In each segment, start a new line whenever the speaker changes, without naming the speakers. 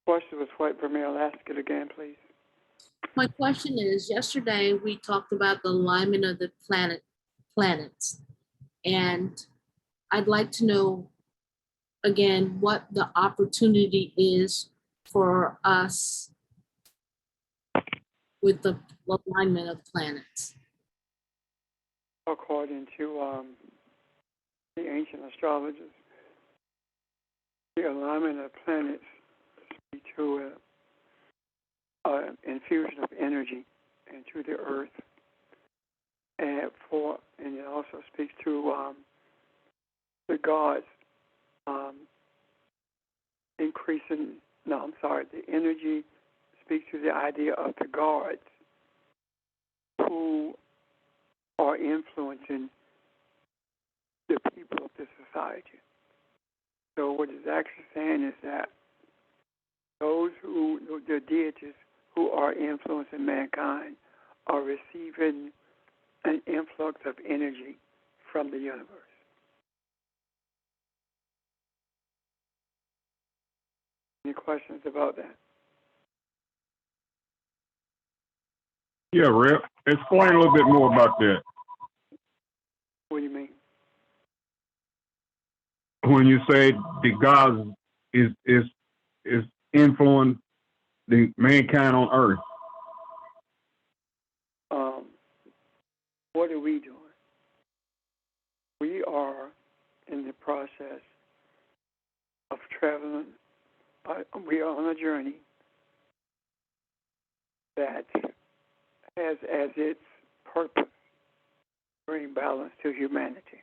Question was what, Vermeil? Ask it again, please.
My question is, yesterday we talked about the alignment of the planets, and I'd like to know again what the opportunity is for us with the alignment of planets.
According to the ancient astrologers, the alignment of planets speak to an infusion of energy into the earth, and it also speaks to the gods increasing. No, I'm sorry. The energy speaks to the idea of the gods who are influencing the people of the society. So what it's actually saying is that the deities who are influencing mankind are receiving an influx of energy from the universe. Any questions about that?
Yeah, Rip. Explain a little bit more about that.
What do you mean?
When you say the gods is influencing the mankind on earth.
What are we doing? We are in the process of traveling. We are on a journey that has as its purpose to bring balance to humanity.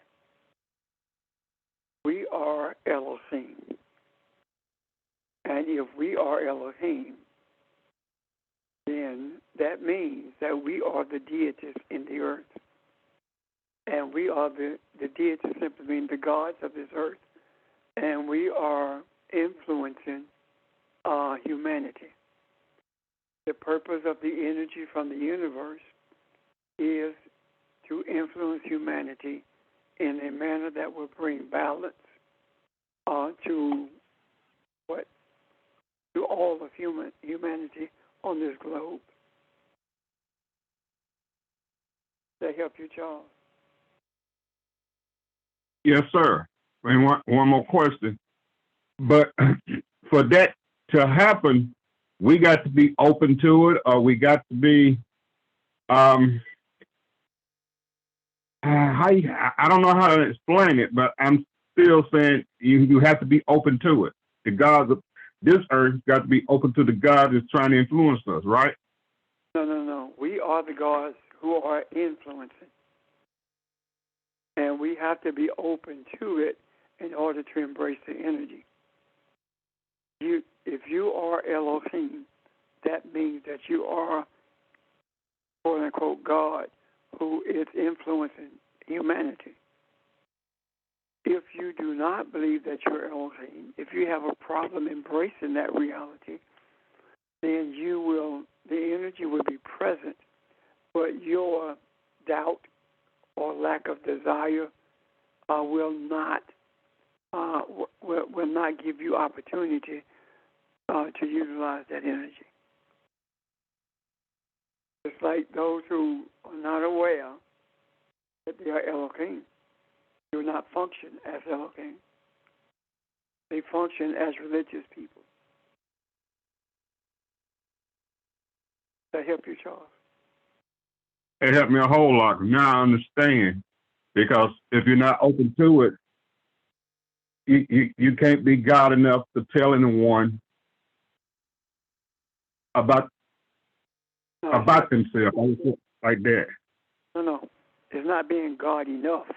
We are Elohim. And if we are Elohim, then that means that we are the deities in the earth. And we are the deities simply mean the gods of this earth. And we are influencing humanity. The purpose of the energy from the universe is to influence humanity in a manner that will bring balance to all of humanity on this globe. Does that help you, Charles?
Yes, sir. And one more question. But for that to happen, we got to be open to it, or we got to be I don't know how to explain it, but I'm still saying you have to be open to it. The gods of this earth got to be open to the God that's trying to influence us, right?
No. We are the gods who are influencing. And we have to be open to it in order to embrace the energy. If you are Elohim, that means that you are, quote unquote, God who is influencing humanity. If you do not believe that you're Elohim, if you have a problem embracing that reality, then the energy will be present, but your doubt or lack of desire will not give you opportunity to utilize that energy. It's like those who are not aware that they are Elohim do not function as Elohim. They function as religious people. Does that help you, Charles?
It helped me a whole lot. Now I understand. Because if you're not open to it, you can't be God enough to tell anyone about themselves like that.
No. It's not being God enough.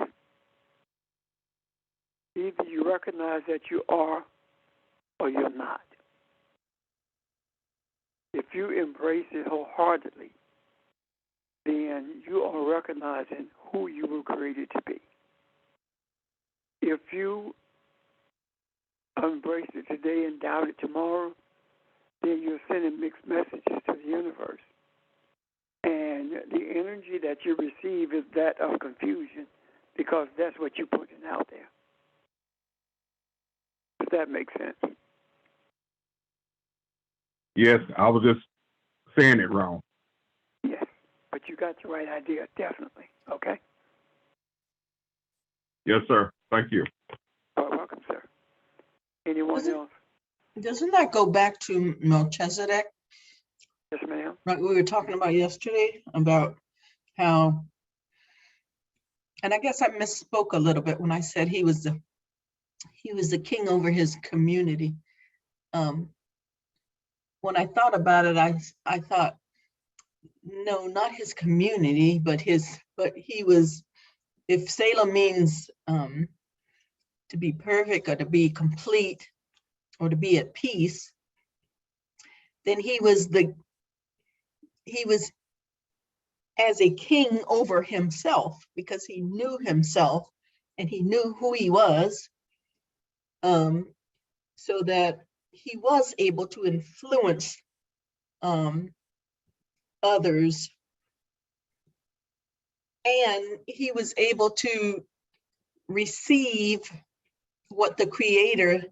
Either you recognize that you are or you're not. If you embrace it wholeheartedly, then you are recognizing who you were created to be. If you embrace it today and doubt it tomorrow, then you're sending mixed messages to the universe. And the energy that you receive is that of confusion because that's what you're putting out there. Does that make sense?
Yes, I was just saying it wrong.
Yes, but you got the right idea, definitely. Okay?
Yes, sir. Thank you.
Welcome, sir. Anyone
Doesn't
else?
doesn't that go back to Melchizedek?
Yes, ma'am.
Like we were talking about yesterday about how, and I guess I misspoke a little bit when I said he was the king over his community. When I thought about it, I thought, no, not his community, but he was, if Salem means to be perfect or to be complete or to be at peace, then he was as a king over himself, because he knew himself and he knew who he was, so that he was able to influence others, and he was able to receive what the creator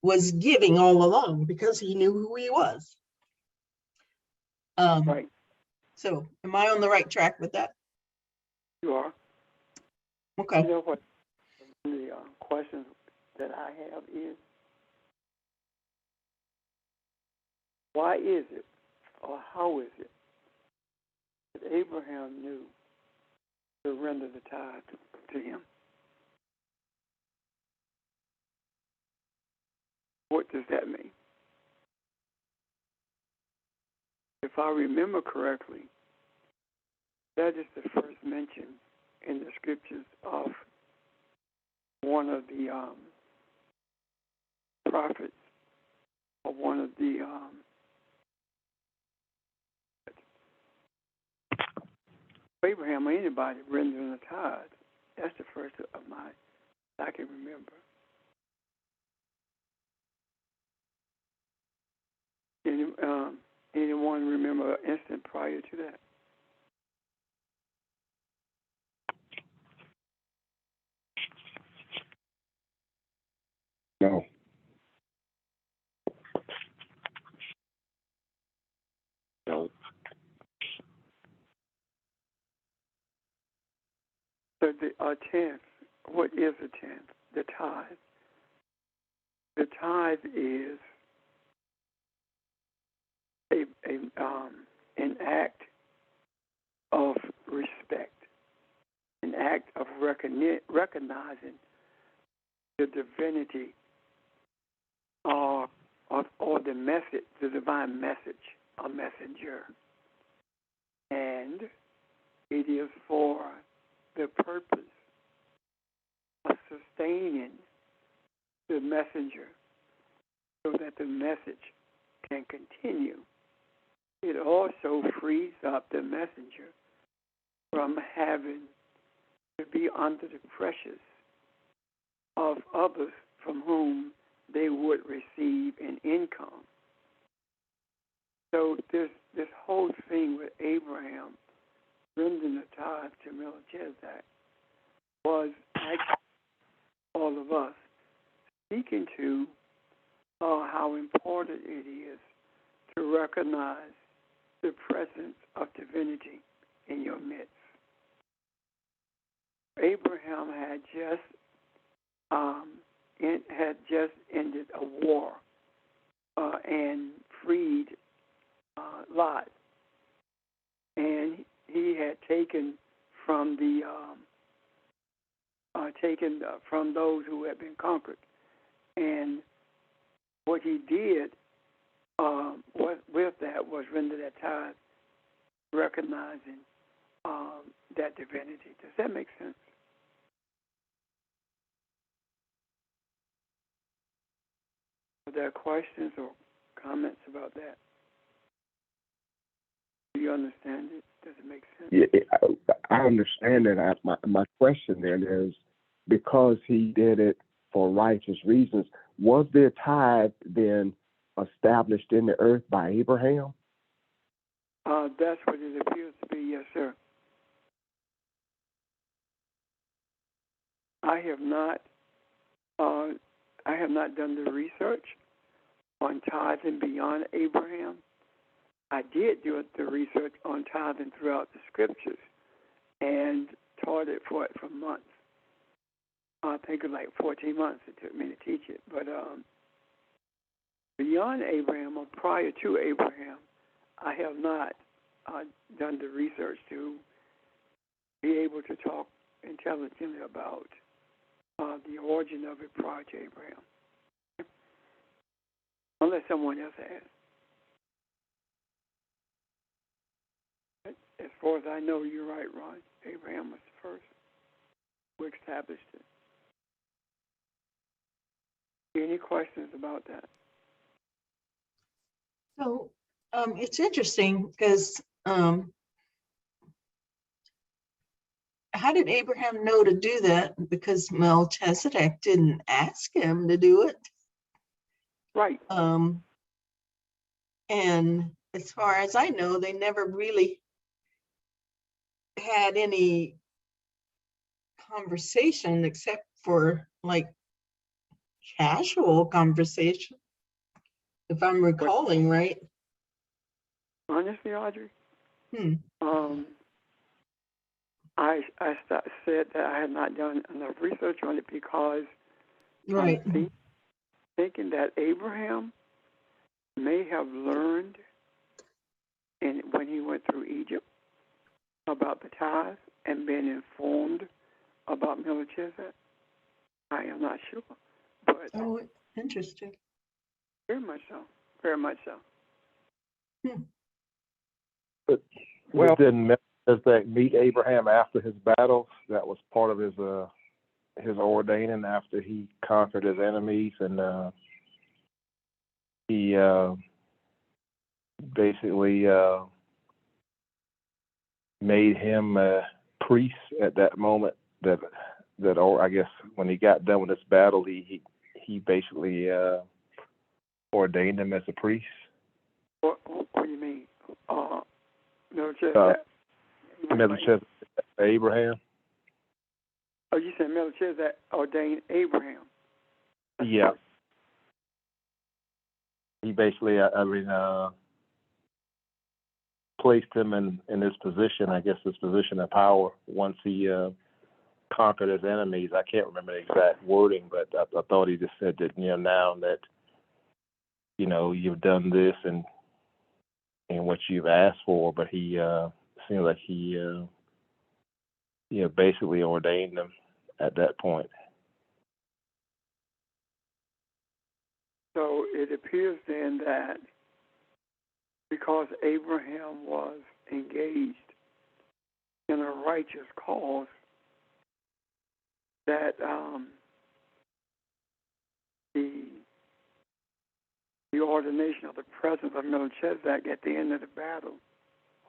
was giving all along, because he knew who he was.
Right.
So am I on the right track with that?
You are.
Okay.
You know what? The question that I have is, why is it, or how is it, that Abraham knew to render the tithe to him? What does that mean? If I remember correctly, that is the first mention in the scriptures of one of the prophets, or one of the Abraham or anybody rendering a tithe. That's the first of mine I can remember. Anyone remember an instant prior to that?
No. No.
So the tenth, what is a tenth? The tithe. The tithe is an act of respect, an act of recognizing the divinity or the message, the divine message, a messenger. And it is for the purpose of sustaining the messenger so that the message can continue. It also frees up the messenger from having to be under the pressures of others from whom they would receive an income. So this whole thing with Abraham rendering the tithe to Melchizedek was actually all of us speaking to how important it is to recognize the presence of divinity in your midst. Abraham had just ended a war and freed Lot, and he had taken from from those who had been conquered, and what he did with that was render that tithe, recognizing that divinity. Does that make sense? Are there questions or comments about that? Do you understand it? Does it make sense?
Yeah, I understand that. My question then is, because he did it for righteous reasons, was their tithe then established in the earth by Abraham?
That's what it appears to be, yes, sir. I have not done the research, on tithing beyond Abraham. I did do the research on tithing throughout the scriptures and taught it for months. I think it was like 14 months it took me to teach it. But beyond Abraham or prior to Abraham, I have not done the research to be able to talk intelligently about the origin of it prior to Abraham. Unless someone else has. As far as I know, you're right, Ron. Abraham was the first who established it. Any questions about that?
So it's interesting because how did Abraham know to do that? Because Melchizedek didn't ask him to do it.
Right.
And as far as I know, they never really had any conversation except for like casual conversation, if I'm recalling right.
Honestly, Audrey,
Hmm.
I said that I had not done enough research on it because
Right.
I'm thinking that Abraham may have learned when he went through Egypt about the tithes and been informed about Melchizedek. I am not sure, but
Oh, interesting.
very much so. Very much so.
But
Well-
didn't Melchizedek meet Abraham after his battles? That was part of his ordaining after he conquered his enemies, and he basically made him a priest at that moment. Or I guess when he got done with this battle, he basically ordained him as a priest.
What do you mean? Melchizedek.
Melchizedek, Abraham.
Oh, you said Melchizedek ordained Abraham.
Yeah. He basically, placed him in his position, I guess his position of power once he conquered his enemies. I can't remember the exact wording, but I thought he just said that, now that, you've done this and what you've asked for, but he seemed like he, basically ordained them at that point.
So it appears then that because Abraham was engaged in a righteous cause, that the ordination of the presence of Melchizedek at the end of the battle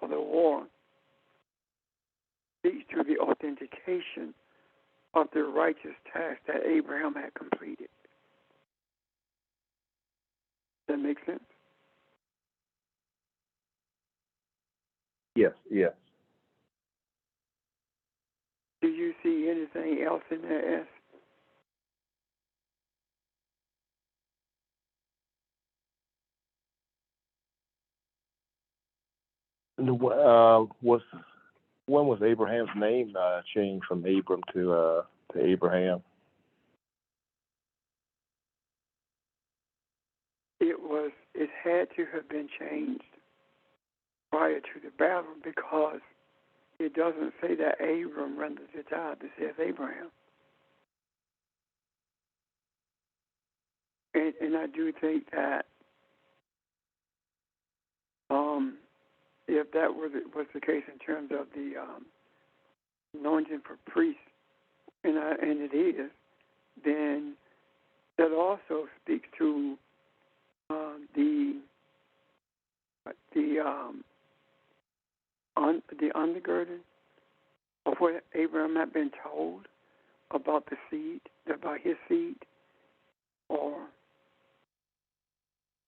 or the war speaks to the authentication of the righteous task that Abraham had completed. Does that make sense?
Yes.
Do you see anything else in there, S?
When was Abraham's name changed from Abram to Abraham?
It had to have been changed prior to the battle because it doesn't say that Abram rendered the tithe. It says Abraham. And I do think that if that was the case in terms of the anointing for priests, and it is, then that also speaks to the undergirding of what Abraham had been told about the seed, about his seed, or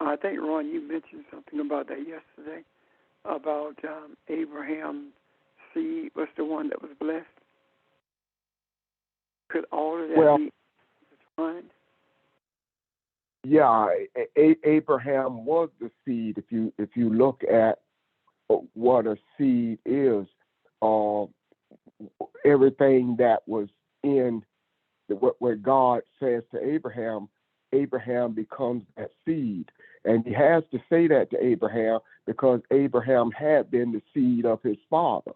I think, Ron, you mentioned something about that yesterday, about Abraham's seed was the one that was blessed. Could all of that be defined?
Yeah, Abraham was the seed. If you look at what a seed is, uh, everything that was in where God says to Abraham, Abraham becomes that seed. And he has to say that to Abraham because Abraham had been the seed of his father.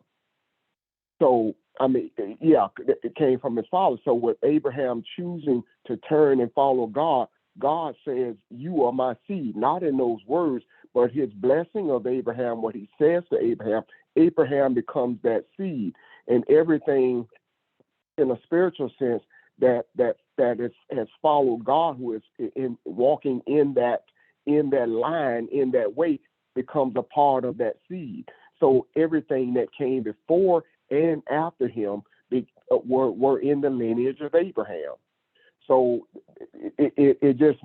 So, I mean, yeah, it came from his father. So with Abraham choosing to turn and follow God, God says, you are my seed, not in those words, but his blessing of Abraham, what he says to Abraham, Abraham becomes that seed. And everything in a spiritual sense has followed God, who is in walking in that line, in that way, becomes a part of that seed. So everything that came before and after him were in the lineage of Abraham. So it just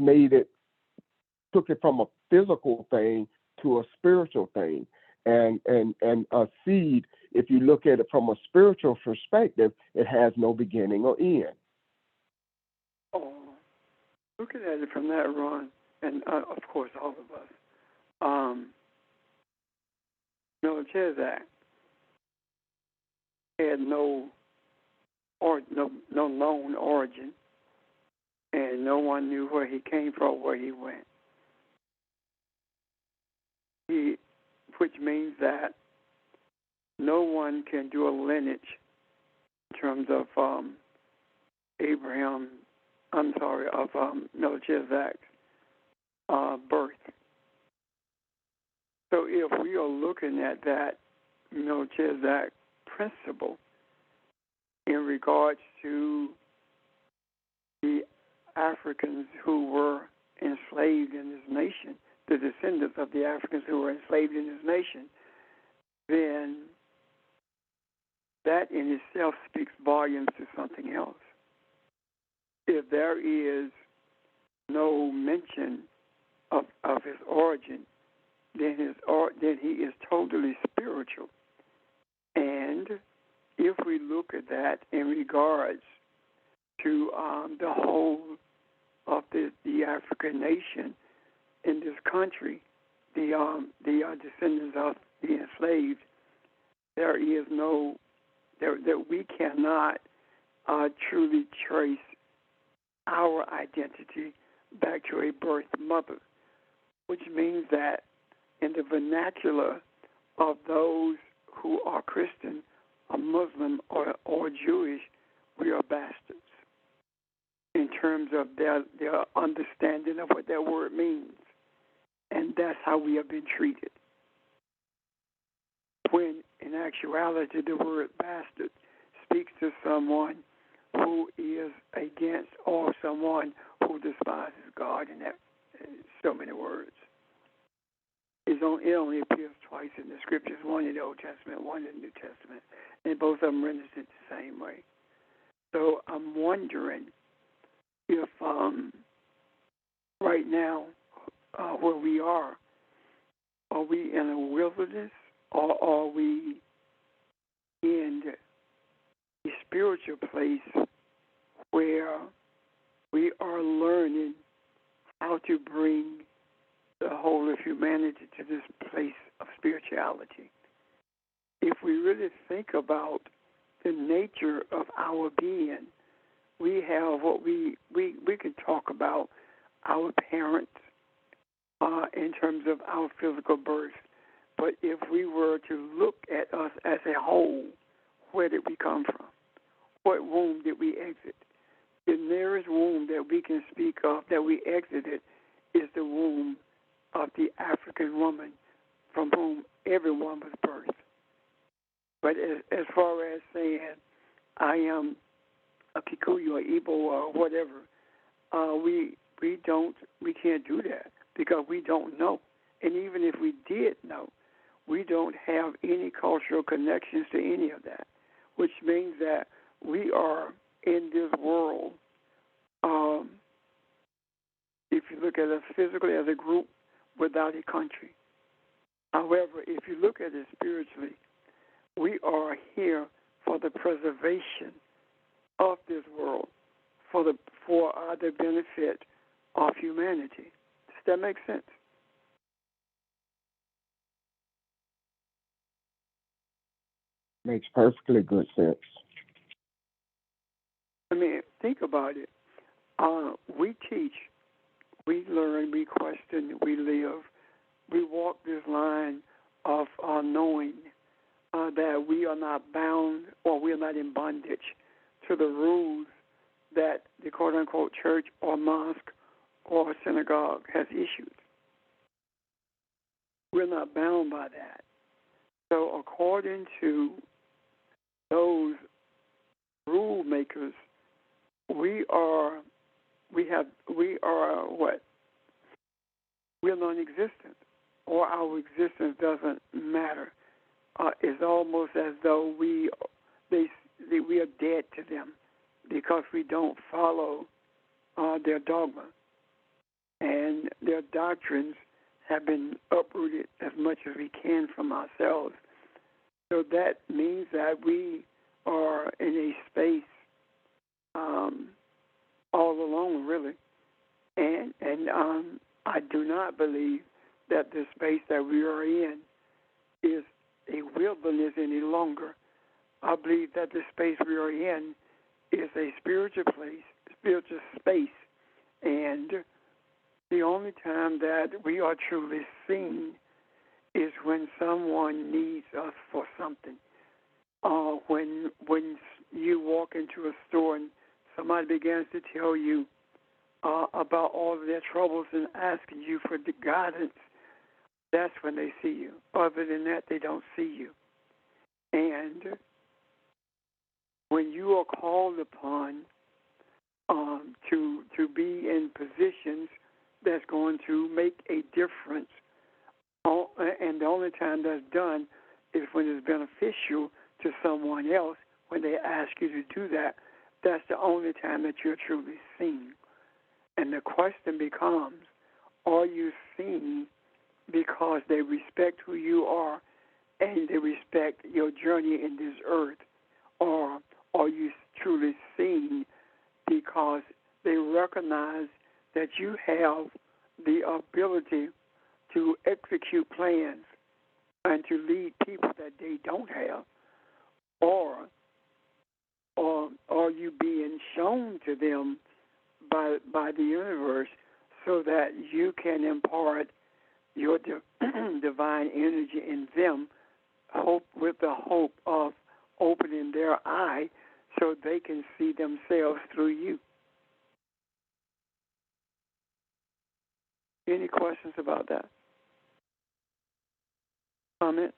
took it from a physical thing to a spiritual thing. And a seed, if you look at it from a spiritual perspective, it has no beginning or end.
Oh, looking at it from that, Ron, and of course all of us, Melchizedek had no known origin, and no one knew where he came from, where he went. Which means that no one can do a lineage in terms of Melchizedek's birth. So if we are looking at that Melchizedek principle in regards to the Africans who were enslaved in this nation, the descendants of the Africans who were enslaved in this nation, then that in itself speaks volumes to something else. If there is no mention of his origin, then he is totally spiritual. And if we look at that in regards to the whole of the African nation in this country, the descendants of the enslaved, there is no that we cannot truly trace our identity back to a birth mother, which means that in the vernacular of those who are Christian, or Muslim, or Jewish, we are bastards in terms of their understanding of what that word means. And that's how we have been treated. When in actuality the word bastard speaks to someone who is against or someone who despises God, in that so many words. It only appears twice in the scriptures, one in the Old Testament, one in the New Testament, and both of them renders it the same way. So I'm wondering if right now where we are we in a wilderness or are we in a spiritual place where we are learning how to bring the whole of humanity to this place of spirituality? If we really think about the nature of our being, we have what we can talk about our parents in terms of our physical birth. But if we were to look at us as a whole, where did we come from? What womb did we exit? The nearest womb that we can speak of that we exited is the womb of the African woman from whom everyone was birthed. But as far as saying I am a Kikuyu or Igbo or whatever, we can't do that because we don't know. And even if we did know, we don't have any cultural connections to any of that, which means that we are in this world, if you look at it physically as a group, without a country. However, if you look at it spiritually, we are here for the preservation of this world, for the benefit of humanity. Does that make sense?
Makes perfectly good sense.
I mean, think about it. We teach, we learn, we question, we live, we walk this line of knowing that we are not bound or we are not in bondage to the rules that the quote-unquote church or mosque or synagogue has issued. We're not bound by that. So according to those rule makers, we are what? We're non-existent, or our existence doesn't matter. It's almost as though we are dead to them because we don't follow their dogma, and their doctrines have been uprooted as much as we can from ourselves. So that means that we are in a space all alone, really. And I do not believe that the space that we are in is a wilderness any longer. I believe that the space we are in is a spiritual place, spiritual space, and the only time that we are truly seen is when someone needs us for something. When you walk into a store and somebody begins to tell you about all of their troubles and asking you for the guidance, that's when they see you. Other than that, they don't see you. And when you are called upon to be in positions that's going to make a difference, and the only time that's done is when it's beneficial to someone else, when they ask you to do that, that's the only time that you're truly seen. And the question becomes, are you seen because they respect who you are and they respect your journey in this earth? Or are you truly seen because they recognize that you have the ability to execute plans and to lead people that they don't have? Or are you being shown to them by the universe so that you can impart your divine energy in them, with the hope of opening their eye so they can see themselves through you? Any questions about that? Comment?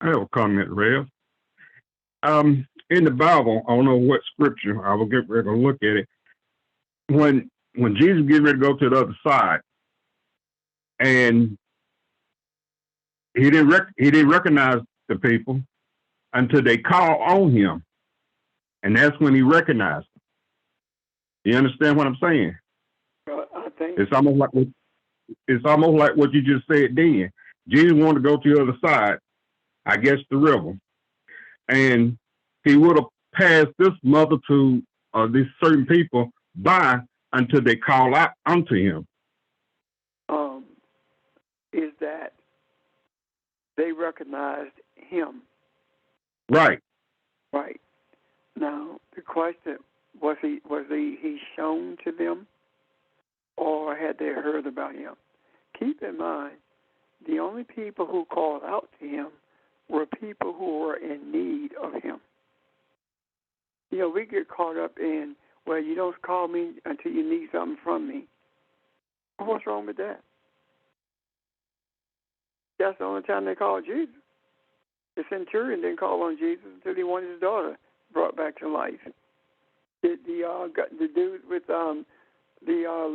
I have a comment, Rev. In the Bible, I don't know what scripture, I will get ready to look at it. When Jesus get ready to go to the other side, and he didn't recognize the people until they call on him, and that's when he recognized them. You understand what I'm saying?
I think
It's almost like what you just said. Then Jesus wanted to go to the other side, I guess the river, and he would have passed this multitude of these certain people by until they call out unto him.
is that they recognized him.
Right.
Right. Now the question was he shown to them, or had they heard about him? Keep in mind, the only people who called out to him were people who were in need of him. You know, we get caught up in, well, you don't call me until you need something from me. What's wrong with that? That's the only time they called Jesus. The centurion didn't call on Jesus until he wanted his daughter brought back to life. The dude with the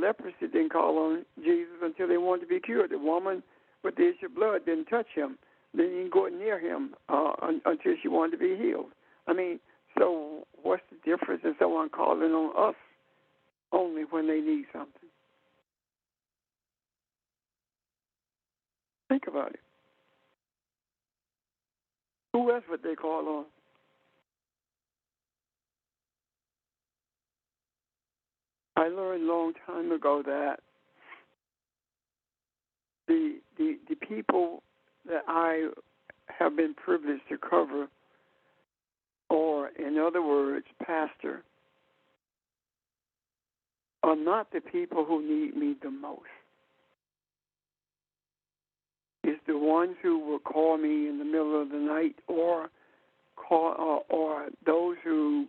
leprosy didn't call on Jesus until they wanted to be cured. The woman with the issue of blood didn't touch him. They didn't go near him until she wanted to be healed. I mean, so what's the difference in someone calling on us only when they need something? Think about it. Who else would they call on? I learned a long time ago that the people that I have been privileged to cover, or in other words, pastor, are not the people who need me the most. It's the ones who will call me in the middle of the night, or those who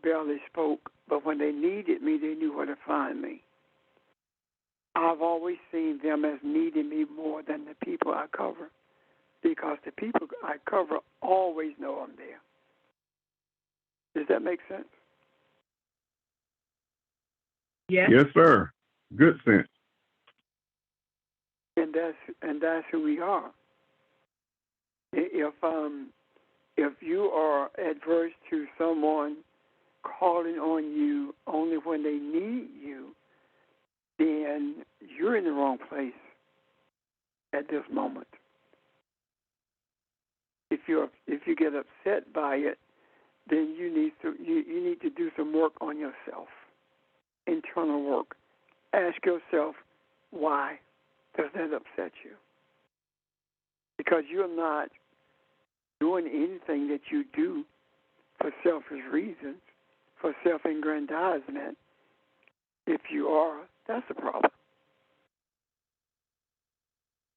barely spoke, but when they needed me, they knew where to find me. I've always seen them as needing me more than the people I cover, because the people I cover always know I'm there. Does that make sense?
Yes.
Yes, sir. Good sense.
And that's who we are. If you are adverse to someone calling on you only when they need you, then you're in the wrong place at this moment. If you get upset by it, then you need to do some work on yourself, internal work. Ask yourself, why does that upset you? Because you're not doing anything that you do for selfish reasons, for self-aggrandizement. If you are, that's a problem.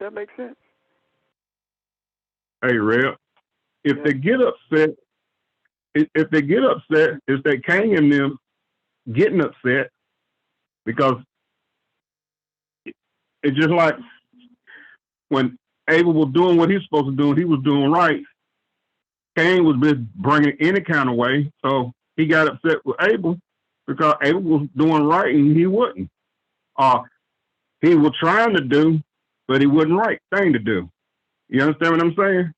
Does that make sense?
Hey, Reb, if they get upset, if they get upset, it's that Cain and them getting upset, because it's just like when Abel was doing what he's supposed to do and he was doing right, Cain was just bringing any kind of way, so he got upset with Abel because Abel was doing right and he wouldn't. He was trying to do, but he wasn't right thing to do. You understand what I'm saying?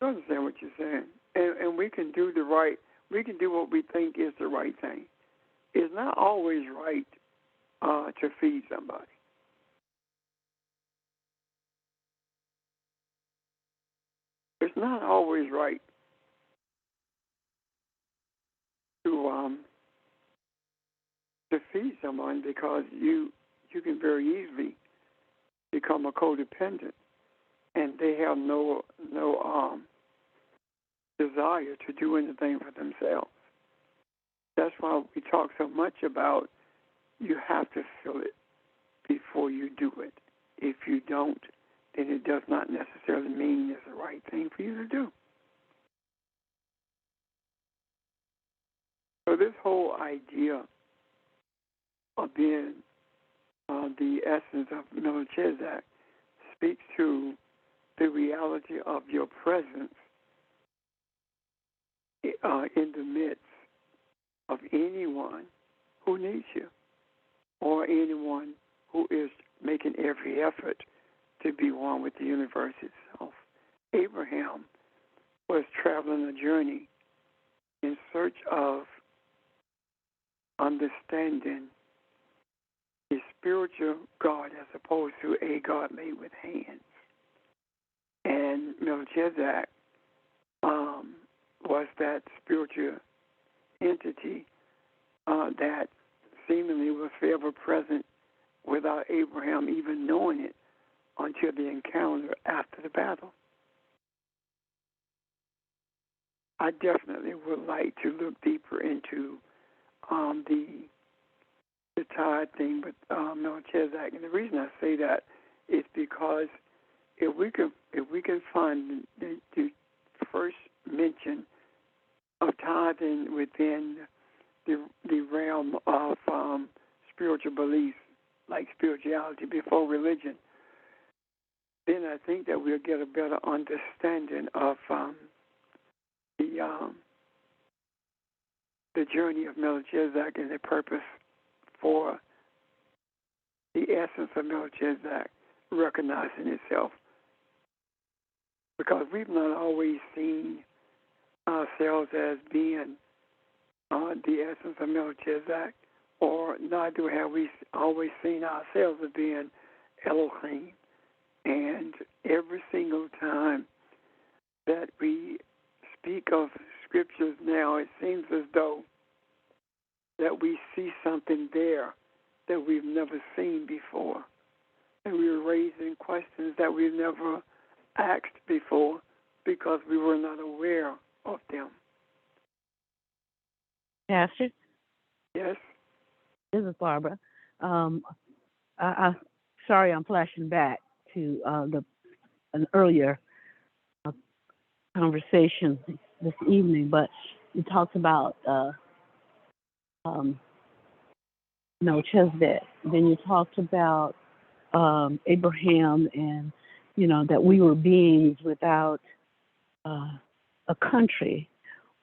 I understand what you're saying. And we can do we can do what we think is the right thing. It's not always right to feed somebody. It's not always right to feed someone, because you can very easily become a codependent, and they have no desire to do anything for themselves. That's why we talk so much about you have to feel it before you do it. If you don't, then it does not necessarily mean it's the right thing for you to do. So this whole idea of being the essence of Melchizedek speaks to the reality of your presence in the midst of anyone who needs you, or anyone who is making every effort to be one with the universe itself. Abraham was traveling a journey in search of understanding a spiritual God as opposed to a God made with hands. And Melchizedek was that spiritual entity that seemingly was forever present without Abraham even knowing it until the encounter after the battle. I definitely would like to look deeper into the tithe thing with Melchizedek, and the reason I say that is because if we can find the first mention of tithing within the realm of spiritual beliefs, like spirituality before religion, then I think that we'll get a better understanding of the journey of Melchizedek and the purpose for the essence of Melchizedek recognizing itself. Because we've not always seen ourselves as being the essence of Melchizedek, or neither have we always seen ourselves as being Elohim. And every single time that we speak of scriptures now, it seems as though that we see something there that we've never seen before. And we were raising questions that we've never asked before because we were not aware of them.
Pastor,
Yes?
this is Barbara. Sorry, I'm flashing back to an earlier conversation this evening, but you talked about Melchizedek. Then you talked about Abraham, and that we were beings without a country.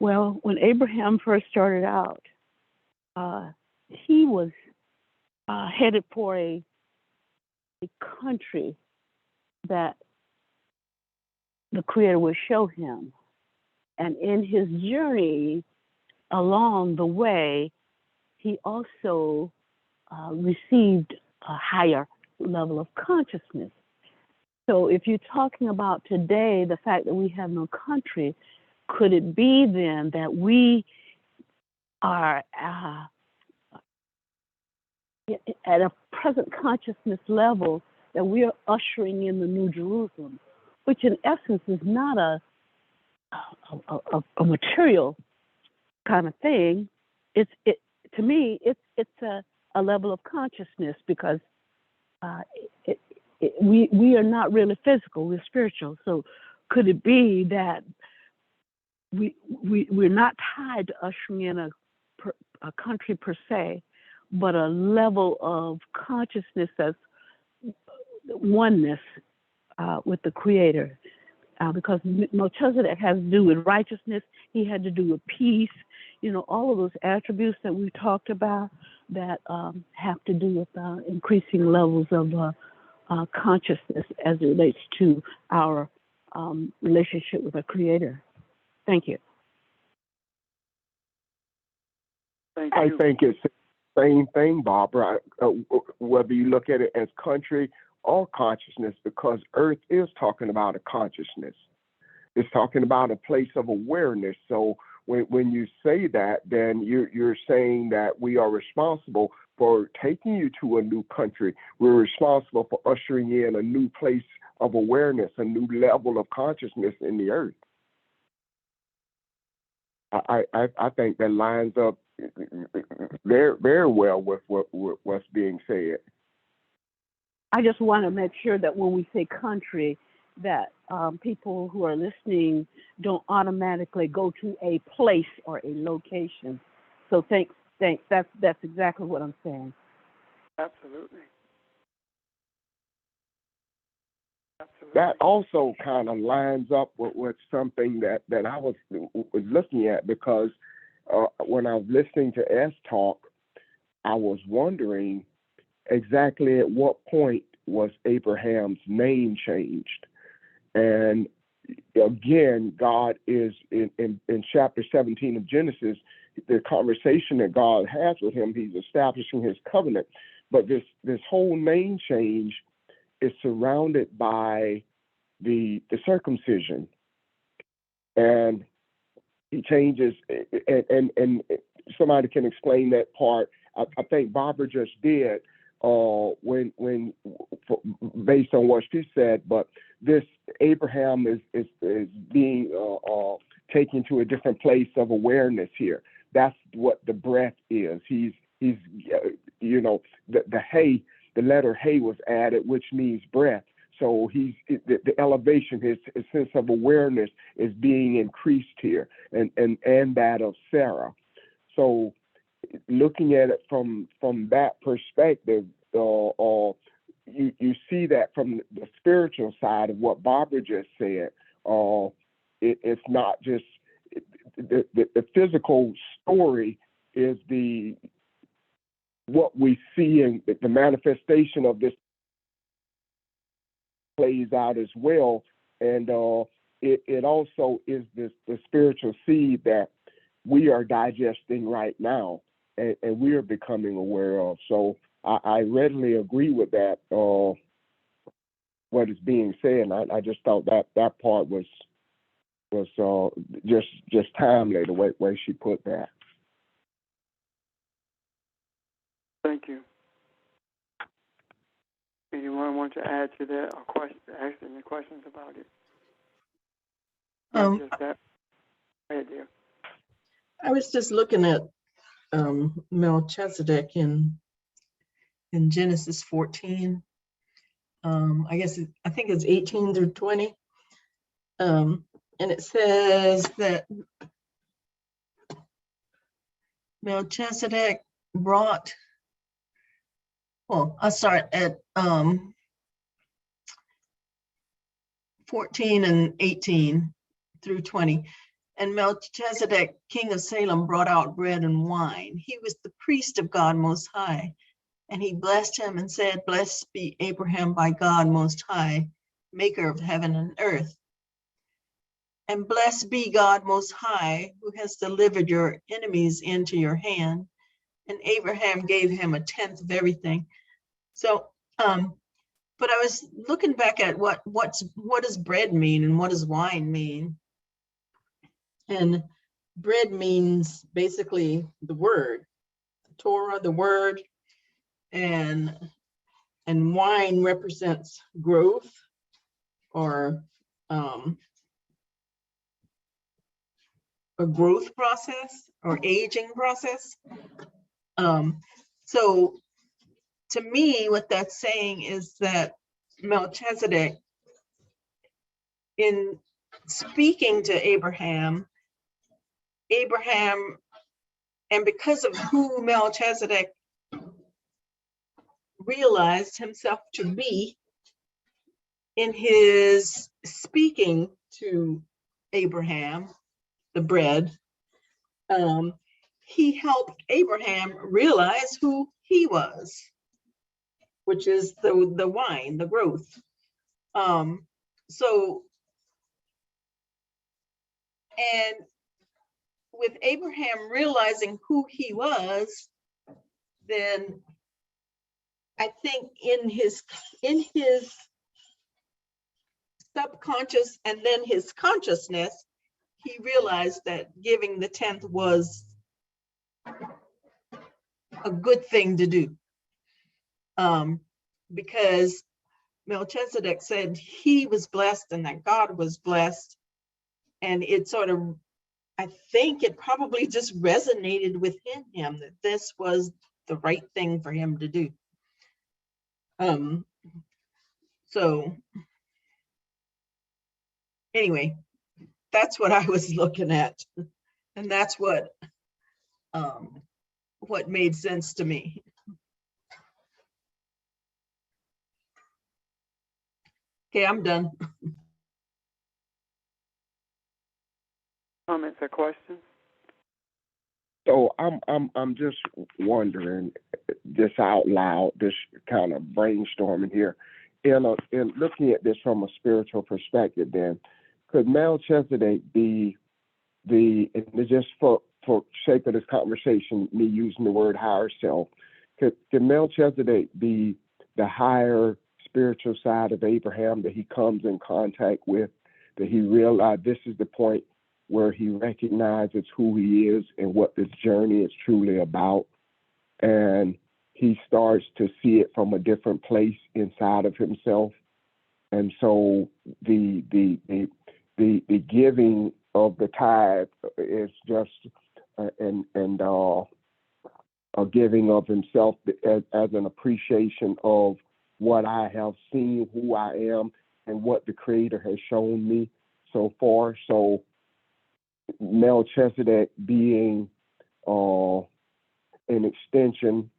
Well, when Abraham first started out, he was headed for a country that the Creator would show him. And in his journey along the way, he also received a higher level of consciousness. So if you're talking about today, the fact that we have no country, could it be then that we are at a present consciousness level, that we are ushering in the New Jerusalem, which in essence is not a material kind of thing. To me, it's a level of consciousness, because we are not really physical, we're spiritual. So could it be that we're not tied to ushering in a country per se, but a level of consciousness that's oneness with the Creator? Because Melchizedek has to do with righteousness, he had to do with peace, all of those attributes that we talked about that have to do with increasing levels of consciousness as it relates to our relationship with the Creator. Thank you.
Thank
I
you.
think it's the same thing, Barbara, whether you look at it as country or consciousness, because Earth is talking about a consciousness. It's talking about a place of awareness. So when you say that, then you're saying that we are responsible for taking you to a new country. We're responsible for ushering in a new place of awareness, a new level of consciousness in the earth. I think that lines up very, very well with what's being said.
I just want to make sure that when we say country, that people who are listening don't automatically go to a place or a location. So thanks. That's exactly what I'm saying.
Absolutely.
That also kind of lines up with something that I was looking at, because when I was listening to S talk, I was wondering exactly at what point was Abraham's name changed. And again, God is in chapter 17 of Genesis, the conversation that God has with him, he's establishing his covenant. But this whole name change is surrounded by the circumcision. And he changes, and somebody can explain that part. I think Barbara just did, when based on what she said. But this Abraham is being taken to a different place of awareness here. That's what the breath is. He's the hay, the letter hay was added, which means breath. So the elevation, his sense of awareness is being increased here, and that of Sarah. So looking at it from that perspective, you see that from the spiritual side of what Barbara just said. It's not just the physical story is what we see, and the manifestation of this plays out as well. And it also is the spiritual seed that we are digesting right now, and we are becoming aware of. So I readily agree with that, what is being said. And I just thought that part was just timely, the way she put that.
Thank you. Anyone want to add to that or ask any questions about it? Not
Um,
just that. Go ahead, dear.
I was just looking at Melchizedek in Genesis 14. I think it's 18 through 20. And it says that Melchizedek brought, well, I'll start at 14 and 18 through 20. And Melchizedek, king of Salem, brought out bread and wine. He was the priest of God Most High. And he blessed him and said, "Blessed be Abraham by God Most High, maker of heaven and earth. And blessed be God Most High, who has delivered your enemies into your hand." And Abraham gave him a tenth of everything. So, but I was looking back at what does bread mean and what does wine mean? And bread means basically the word, the Torah, the word, and wine represents growth or a growth process or aging process. So to me, what that's saying is that Melchizedek, in speaking to Abraham, and because of who Melchizedek realized himself to be in his speaking to Abraham, the bread, he helped Abraham realize who he was, which is the wine, the growth. So, and with Abraham realizing who he was, then I think in his subconscious and then his consciousness, he realized that giving the tenth was a good thing to do. Because Melchizedek said he was blessed and that God was blessed. And it sort of, I think it probably just resonated within him that this was the right thing for him to do. So anyway, that's what I was looking at. And that's what made sense to me. Okay, I'm done.
Comments or questions?
So I'm just wondering, just out loud, this kind of brainstorming here, in looking at this from a spiritual perspective. Then, could Melchizedek be and just for sake of this conversation, me using the word higher self, could Melchizedek be the higher spiritual side of Abraham that he comes in contact with, that he realized this is the point where he recognizes who he is and what this journey is truly about, and he starts to see it from a different place inside of himself, and so the giving of the tithe is just a giving of himself as an appreciation of what I have seen, who I am, and what the Creator has shown me so far. So Melchizedek being an extension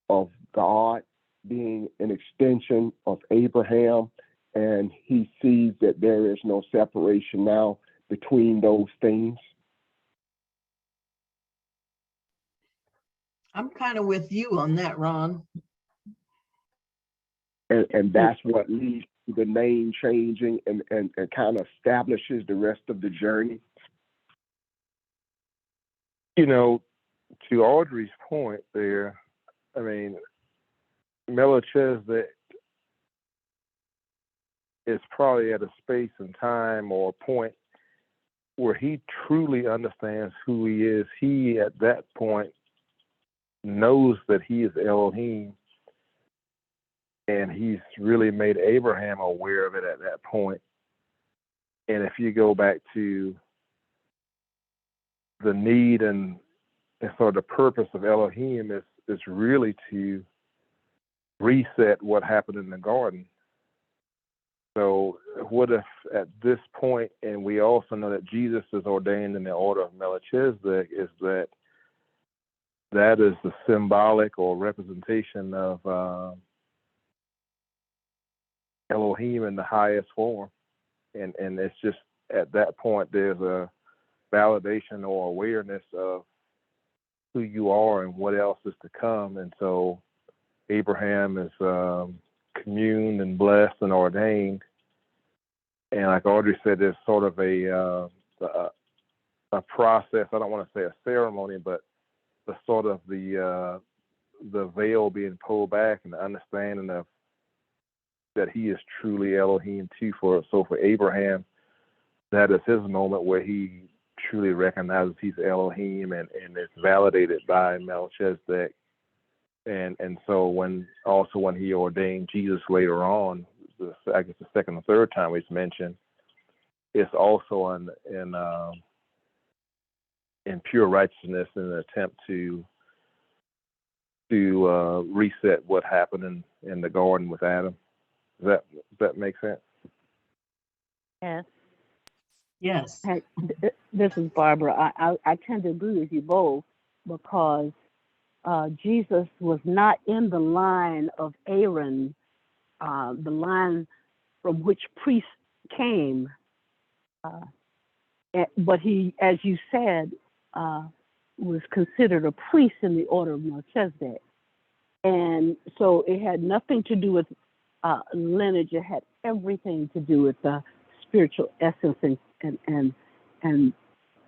of God, being an extension of Abraham, and he sees that there is no separation now between those things.
I'm kind of with you on that, Ron.
And that's what leads to the name changing and kind of establishes the rest of the journey.
You know, to Audrey's point there, I mean, Melchizedek is probably at a space and time or a point where he truly understands who he is. He, at that point, knows that he is Elohim, and he's really made Abraham aware of it at that point. And if you go back to the need and sort of the purpose of Elohim is really to reset what happened in the garden. So what if at this point, and we also know that Jesus is ordained in the order of Melchizedek, is that is the symbolic or representation of Elohim in the highest form. And it's just at that point there's a validation or awareness of who you are and what else is to come. And so Abraham is communed and blessed and ordained. And like Audrey said, there's sort of a process. I don't want to say a ceremony, but the sort of the veil being pulled back and the understanding of that he is truly Elohim too. So for Abraham, that is his moment where he truly recognizes he's Elohim and it's validated by Melchizedek. And so when he ordained Jesus later on, I guess the second or third time it's mentioned, it's also in pure righteousness in an attempt to reset what happened in the garden with Adam. Does that make sense?
Yes.
Yes.
Hey, this is Barbara. I tend to agree with you both because Jesus was not in the line of Aaron, the line from which priests came. But he, as you said, was considered a priest in the order of Melchizedek. And so it had nothing to do with lineage. It had everything to do with the spiritual essence and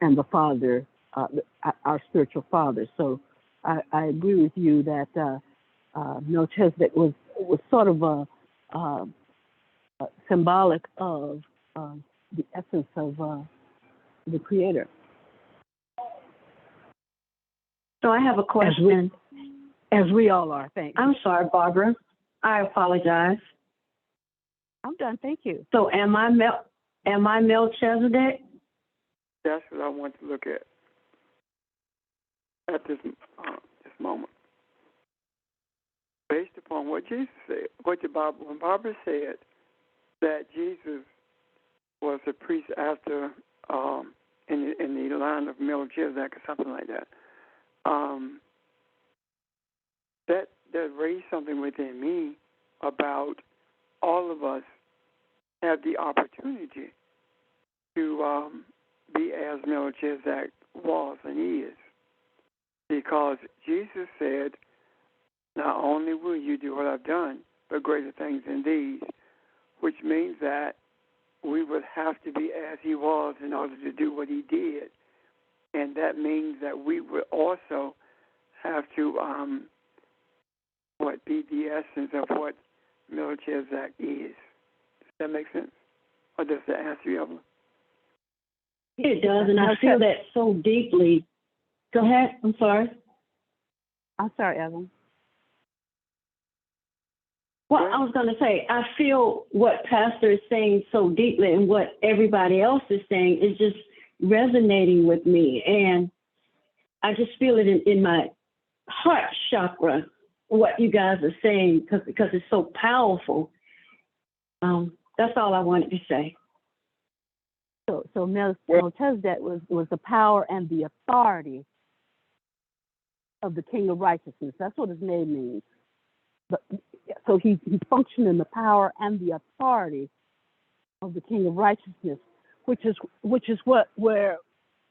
the Father, our spiritual Father. So I agree with you that Melchizedek was sort of a symbolic of the essence of the Creator.
So I have a question.
As we all are, thanks.
I'm sorry, Barbara. I apologize.
I'm done, thank you.
So am I Melchizedek?
That's what I want to look at this moment. Based upon what Jesus said, when Barbara said that Jesus was a priest after in the line of Melchizedek or something like that, that raised something within me about all of us have the opportunity to be as Melchizedek was and is. Because Jesus said, not only will you do what I've done, but greater things than these, which means that we would have to be as he was in order to do what he did. And that means that we would also have to be the essence of what Melchizedek is. Does that make sense? Or does that answer you, Evelyn?
It does, and I feel that so deeply. Go ahead. I'm sorry.
I'm sorry, Evelyn.
Well, I was going to say, I feel what Pastor is saying so deeply and what everybody else is saying is just resonating with me. And I just feel it in my heart chakra, what you guys are saying, because it's so powerful. That's all I wanted to say.
So Melchizedek was the power and the authority of the King of Righteousness. That's what his name means. But, so he functioned in the power and the authority of the King of Righteousness, which is where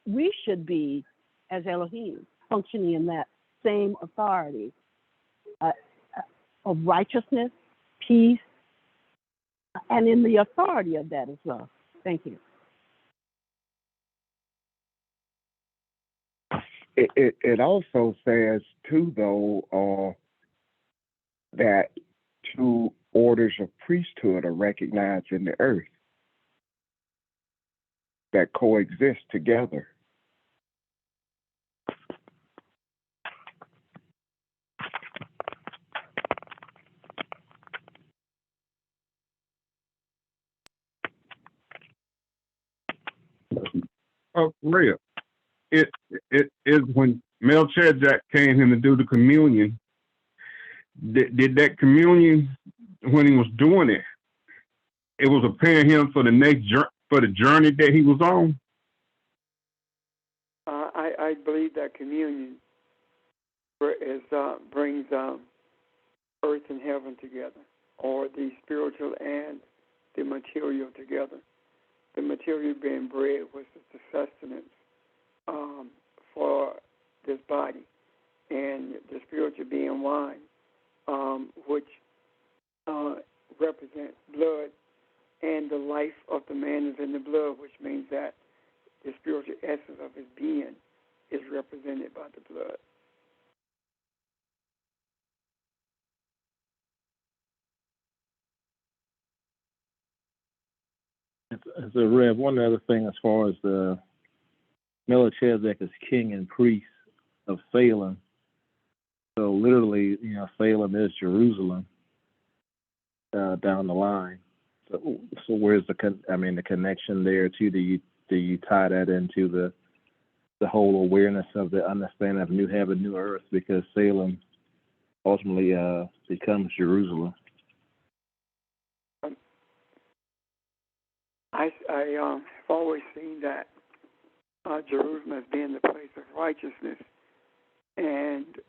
we should be as Elohim, functioning in that same authority of righteousness, peace, and in the authority of that as well. Thank you.
It also says too, though, that two orders of priesthood are recognized in the earth that coexist together.
Rhea, it is when Melchizedek came in to do the communion. Did that communion when he was doing it? It was preparing him for for the journey that he was on.
I believe that communion brings earth and heaven together, or the spiritual and the material together. The material being bread, which is the sustenance for this body, and the spiritual being wine, which represents blood, and the life of the man is in the blood, which means that the spiritual essence of his being is represented by the blood.
So, Rev, one other thing as far as the Melchizedek is king and priest of Salem. So literally, Salem is Jerusalem down the line. So where's the connection there too? Do you tie that into the whole awareness of the understanding of new heaven, new earth? Because Salem ultimately becomes Jerusalem.
I've always seen that Jerusalem as being the place of righteousness, and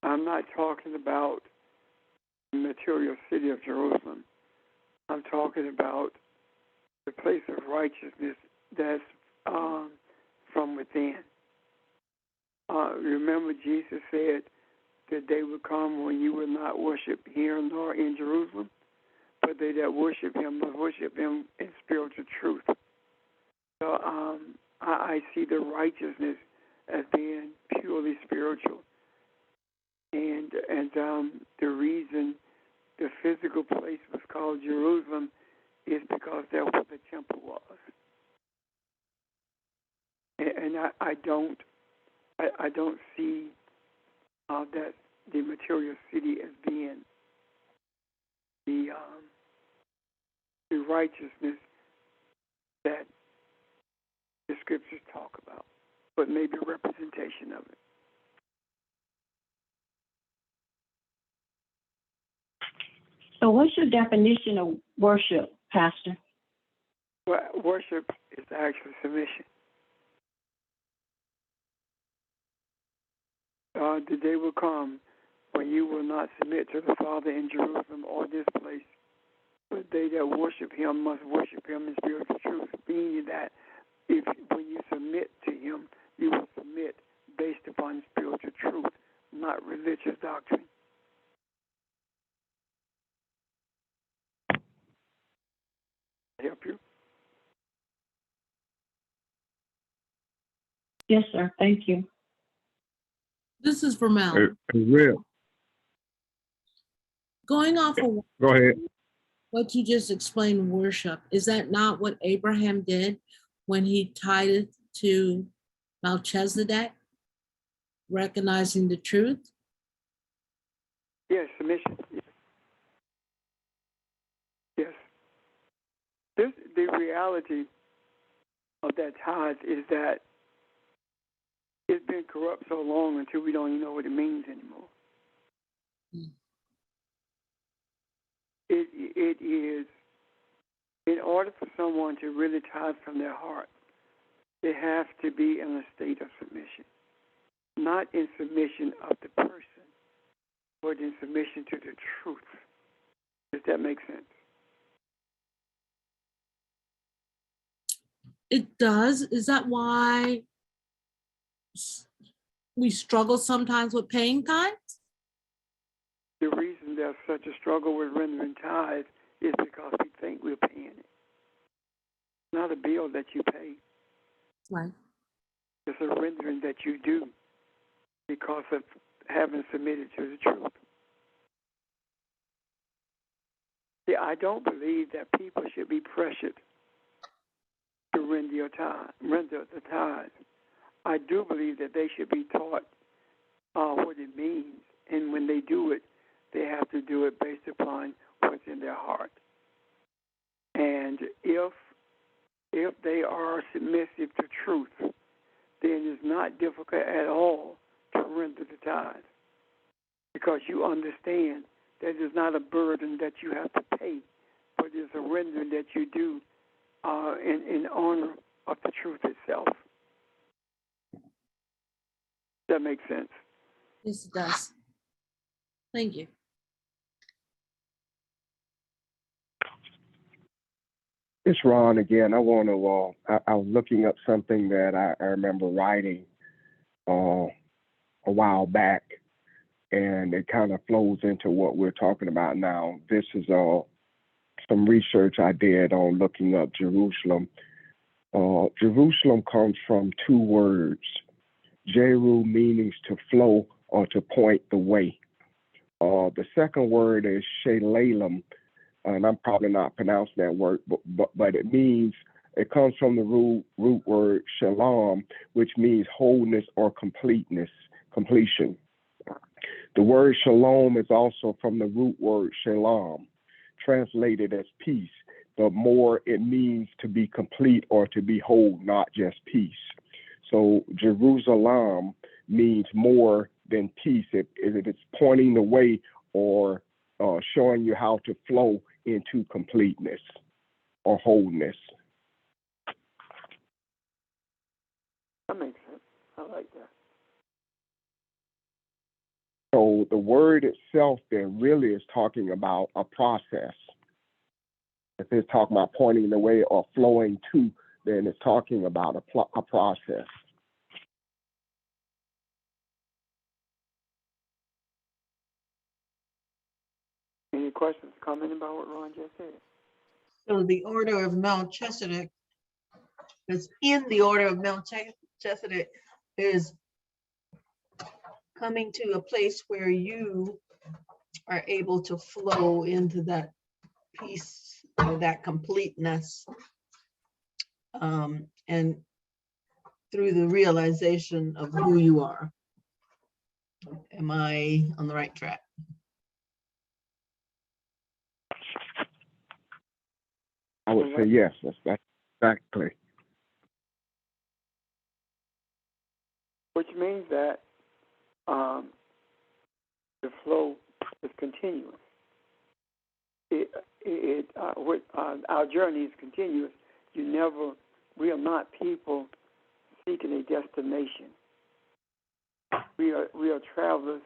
I'm not talking about the material city of Jerusalem. I'm talking about the place of righteousness that's from within. Remember, Jesus said that day would come when you will not worship here nor in Jerusalem, but they that worship him must worship him in spiritual truth. So I see the righteousness as being purely spiritual. And the reason the physical place was called Jerusalem is because that's where the temple was. And I don't see that the material city as being the righteousness that the scriptures talk about, but maybe a representation of it.
So what's your definition of worship, Pastor?
Well, worship is actually submission. The day will come when you will not submit to the Father in Jerusalem or this place, but they that worship him must worship him in spiritual truth, meaning that when you submit to him, you will submit based upon spiritual truth, not religious doctrine. Help you?
Yes, sir. Thank you.
This is for Mel.
Real.
Going off of
Go ahead.
what you just explained, worship, is that not what Abraham did when he tied it to Melchizedek, recognizing the truth?
Yes, submission. Yes. The reality of that tithe is that it's been corrupt so long until we don't even know what it means anymore. It is, in order for someone to really tithe from their heart, they have to be in a state of submission. Not in submission of the person, but in submission to the truth. Does that make sense?
It does. Is that why we struggle sometimes with paying tithes?
The reason there's such a struggle with rendering tithe is because we think we're paying it. It's not a bill that you pay.
Right.
It's a rendering that you do because of having submitted to the truth. See, I don't believe that people should be pressured to render the tithe. I do believe that they should be taught what it means, and when they do it, they have to do it based upon what's in their heart. And if if they are submissive to truth, then it's not difficult at all to render the tithe, because you understand that it's not a burden that you have to pay, but it's a rendering that you do in honor of the truth itself. That makes sense.
Yes, it does. Thank you.
It's Ron again. I want to. I was looking up something that I remember writing a while back, and it kind of flows into what we're talking about now. This is some research I did on looking up Jerusalem. Jerusalem comes from two words, Jeru meaning to flow or to point the way. The second word is Shalem, and I'm probably not pronouncing that word, but it means, it comes from the root word shalom, which means wholeness or completeness, completion. The word shalom is also from the root word shalom, translated as peace, but more it means to be complete or to be whole, not just peace. So Jerusalem means more than peace. It's pointing the way or showing you how to flow into completeness or wholeness.
That makes sense. I like that.
So the word itself there really is talking about a process. If it's talking about pointing the way or flowing to, then it's talking about a process.
Any questions, comment about what Ron just said?
So the order of Melchizedek is in the order of Melchizedek is coming to a place where you are able to flow into that peace or that completeness, and through the realization of who you are. Am I on the right track?
I would say yes, that's exactly.
Which means that the flow is continuous. Our journey is continuous. We are not people seeking a destination. We are travelers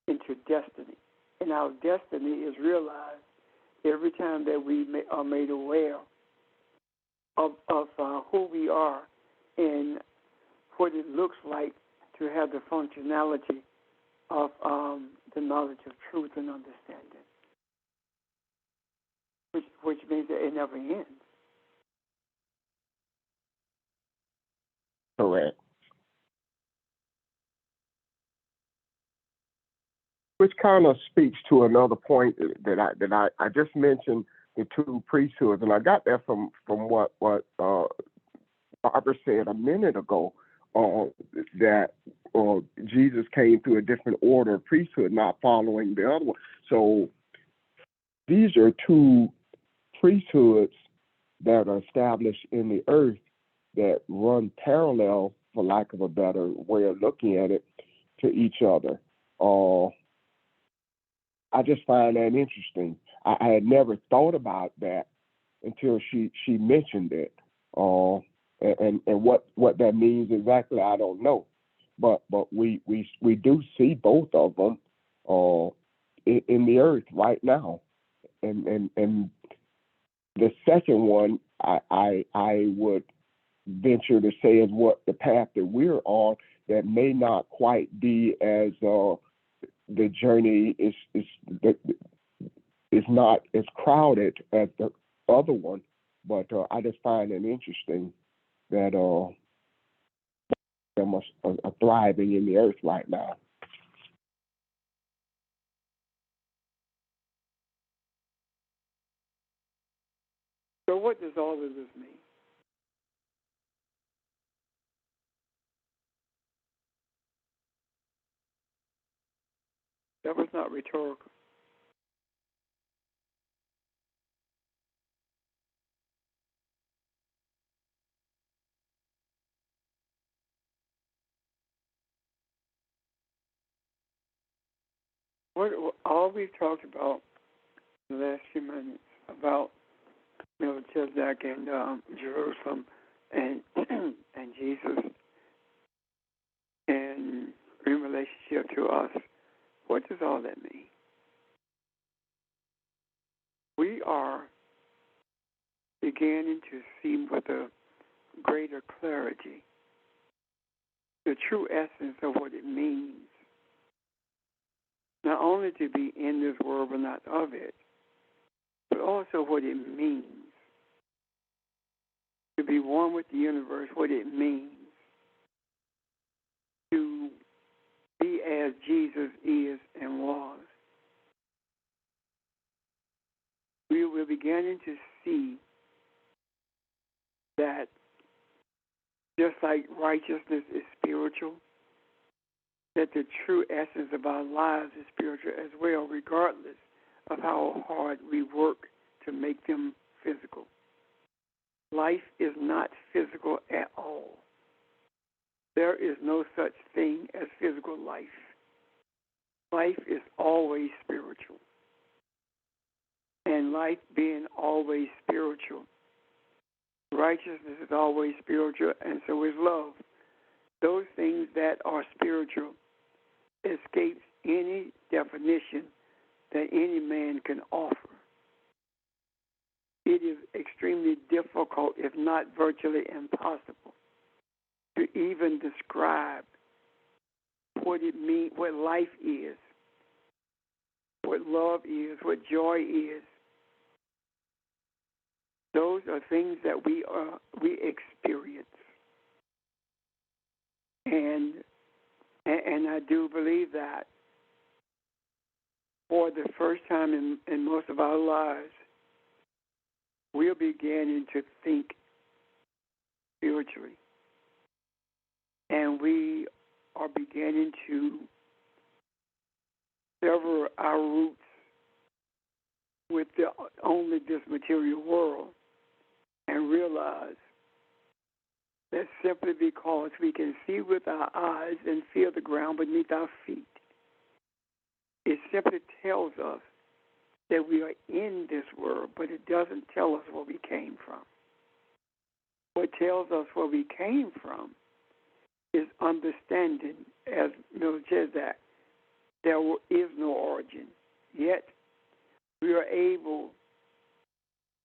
into destiny, and our destiny is realized every time that we are made aware of who we are and what it looks like to have the functionality of the knowledge of truth and understanding, which means that it never ends.
Correct. Which kind of speaks to another point that I just mentioned, the two priesthoods, and I got that from what Barbara said a minute ago, that Jesus came through a different order of priesthood, not following the other one. So these are two priesthoods that are established in the earth that run parallel, for lack of a better way of looking at it, to each other. I just find that interesting. I had never thought about that until she mentioned it. And what that means exactly, I don't know. But we do see both of them in the earth right now. And the second one, I would venture to say is what the path that we're on, that may not quite be as the journey is not as crowded as the other one, but I just find it interesting that them are thriving in the earth right now.
So what does all of this mean? That was not rhetorical. All we've talked about in the last few minutes about Melchizedek and Jerusalem and and Jesus and in relationship to us, what does all that mean? We are beginning to see with a greater clarity the true essence of what it means, not only to be in this world but not of it, but also what it means to be one with the universe, what it means to be as Jesus is and was. We were beginning to see that just like righteousness is spiritual, that the true essence of our lives is spiritual as well, regardless of how hard we work to make them physical. Life is not physical at all. There is no such thing as physical life. Life is always spiritual. And life being always spiritual, righteousness is always spiritual, and so is love. Those things that are spiritual escapes any definition that any man can offer. It is extremely difficult, if not virtually impossible, to even describe what it means, what life is, what love is, what joy is. Those are things that we experience, and I do believe that for the first time in most of our lives, we're beginning to think spiritually, and we are beginning to sever our roots with only this material world and realize that simply because we can see with our eyes and feel the ground beneath our feet, it simply tells us that we are in this world, but it doesn't tell us where we came from. What tells us where we came from is understanding, as Melchizedek, there is no origin. Yet, we are able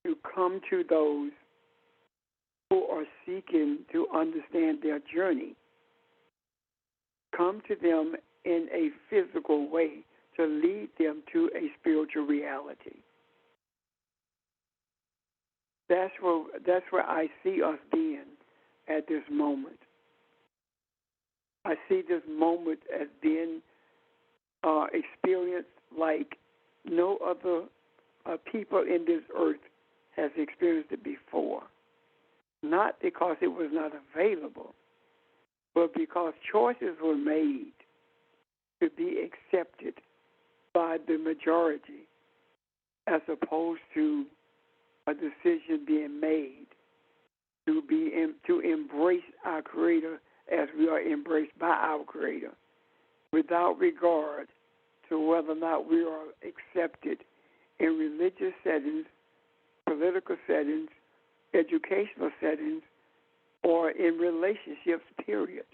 to come to those who are seeking to understand their journey, come to them in a physical way to lead them to a spiritual reality. That's where I see us being at this moment. I see this moment as being experienced like no other people in this earth has experienced it before. Not because it was not available, but because choices were made to be accepted by the majority as opposed to a decision being made to embrace our Creator as we are embraced by our Creator, without regard to whether or not we are accepted in religious settings, political settings, educational settings, or in relationships, period.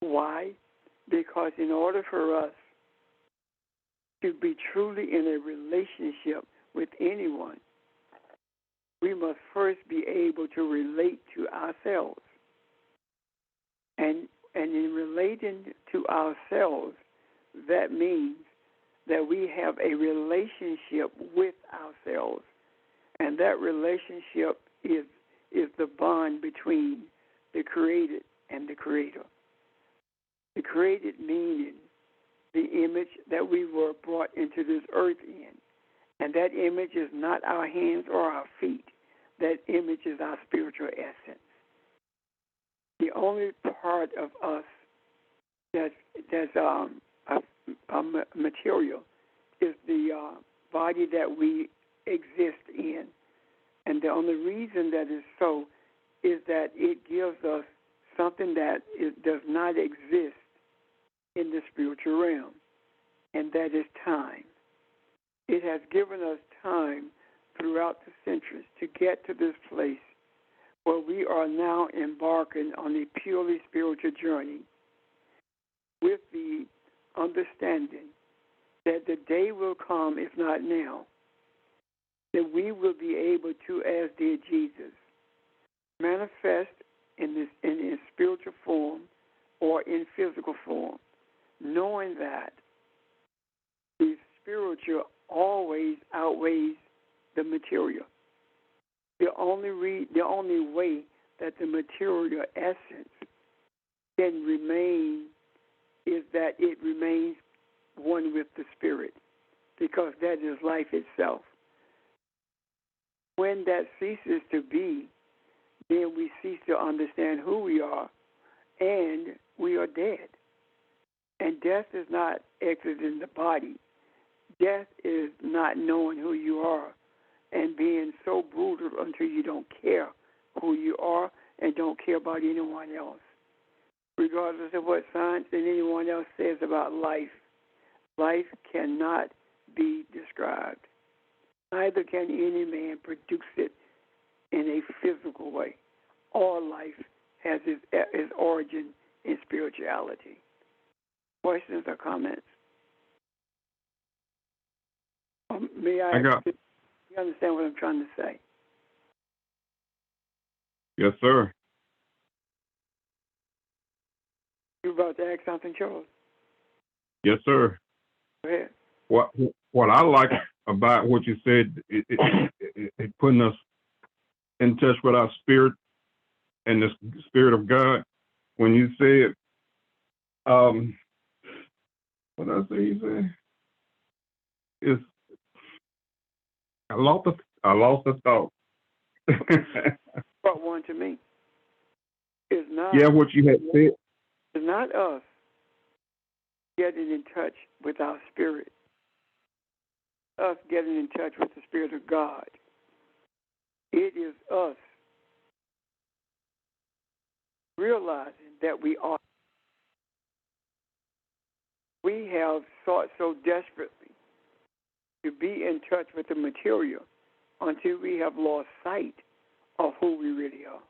Why? Because in order for us to be truly in a relationship with anyone, we must first be able to relate to ourselves. And in relating to ourselves, that means that we have a relationship with ourselves. And that relationship is the bond between the created and the Creator. The created meaning the image that we were brought into this earth in. And that image is not our hands or our feet. That image is our spiritual essence. The only part of us that's material is the body that we exist in. And the only reason that is so is that it gives us something that does not exist in the spiritual realm. and that is time. It has given us time throughout the centuries to get to this place where we are now embarking on a purely spiritual journey with the understanding that the day will come, if not now, that we will be able to, as did Jesus, manifest in spiritual form or in physical form, knowing that the spiritual always outweighs the material. The only way that the material essence can remain is that it remains one with the spirit, because that is life itself. When that ceases to be, then we cease to understand who we are, and we are dead. And death is not exiting the body. Death is not knowing who you are and being so brutal until you don't care who you are and don't care about anyone else. Regardless of what science and anyone else says about life, life cannot be described. Neither can any man produce it in a physical way. All life has its origin in spirituality. Questions or comments? May I you understand what I'm trying to say?
Yes, sir.
You about to ask something, Charles?
Yes, sir.
Go ahead.
What I like about what you said, it putting us in touch with our spirit and the spirit of God. When you said, what did I say? You said, it's I lost the thought.
Brought one to me. It's not.
Yeah, what you had said.
It's not us getting in touch with our spirit. Us getting in touch with the Spirit of God. It is us realizing that we are. We have sought so desperately to be in touch with the material until we have lost sight of who we really are.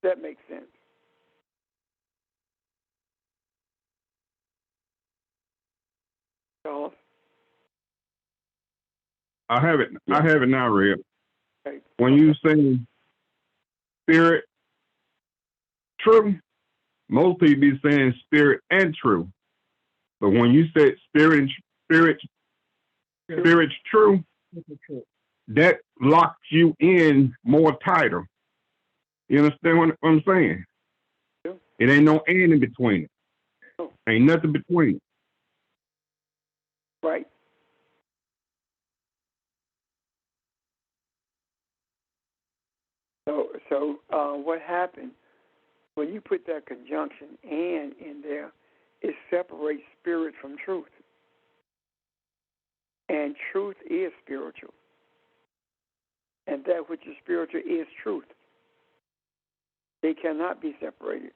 That makes sense. Charles?
I have it now, Red.
Okay.
When you say spirit, true, most people be saying spirit and true. But when you say spirit's true, that locks you in more tighter. You understand what I'm saying?
Yeah.
It ain't no and in between it.
Oh.
Ain't nothing between it.
Right. So what happened when you put that conjunction "and" in there? It separates spirit from truth, and truth is spiritual, and that which is spiritual is truth. They cannot be separated.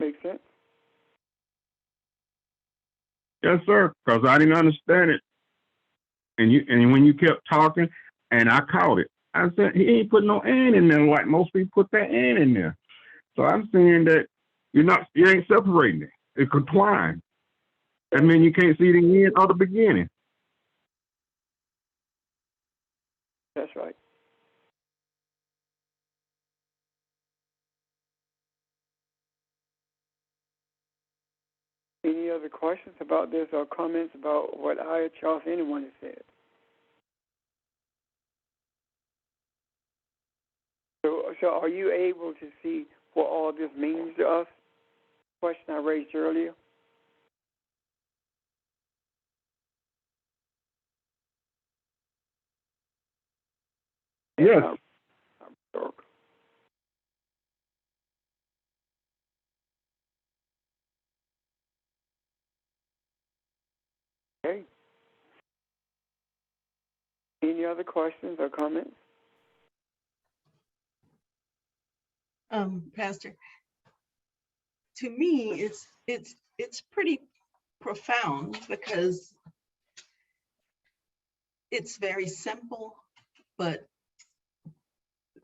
Make sense?
Yes, sir. Because I didn't understand it, and when you kept talking, and I caught it. I said he ain't put no and in there like most people put that and in there. So I'm saying that you ain't separating it. It could climb. I mean, you can't see the end or the beginning.
That's right. Any other questions about this or comments about what I or Charles, anyone has said? So are you able to see what all this means to us? Question I raised earlier.
Yes.
Okay. Any other questions or comments?
Pastor, to me, it's pretty profound because it's very simple, but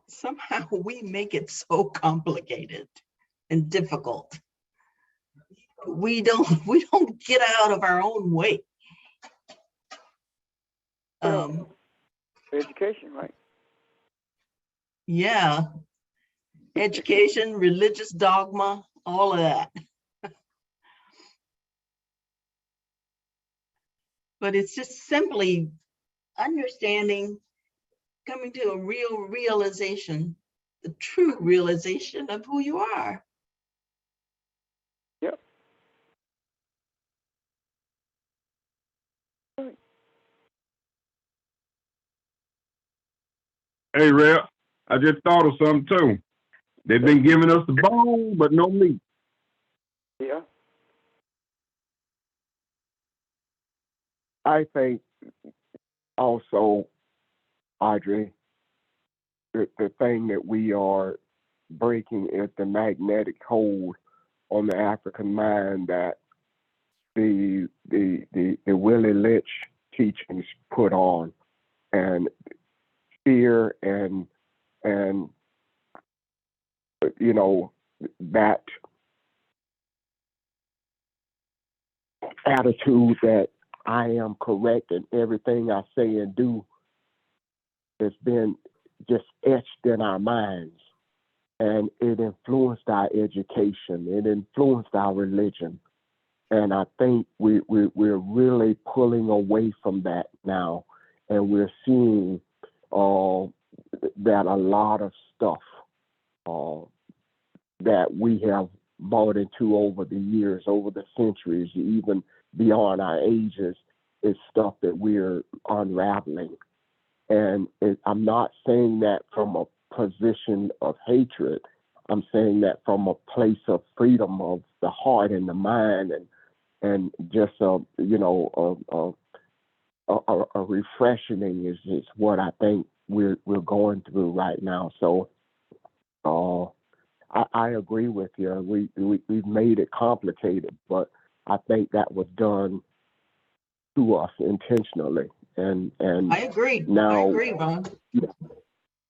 somehow we make it so complicated and difficult. We don't get out of our own way.
Education, right?
Yeah, education, religious dogma, all of that. But it's just simply understanding, coming to a real realization, the true realization of who you are.
Yep.
Hey, Rev, I just thought of something too. They've been giving us the bone, but no meat.
Yeah.
I think also, Audrey, the thing that we are breaking is the magnetic hold on the African mind that the Willie Lynch teachings put on, and fear and you know, that attitude that I am correct in everything I say and do has been just etched in our minds, and it influenced our education, it influenced our religion, and I think we're really pulling away from that now, and we're seeing that a lot of stuff that we have bought into over the years, over the centuries, even beyond our ages, is stuff that we're unraveling. And I'm not saying that from a position of hatred. I'm saying that from a place of freedom of the heart and the mind, and just a refreshing is what I think we're going through right now. So I agree with you. We've made it complicated, but I think that was done to us intentionally. And
I agree.
now,
I agree, Ron.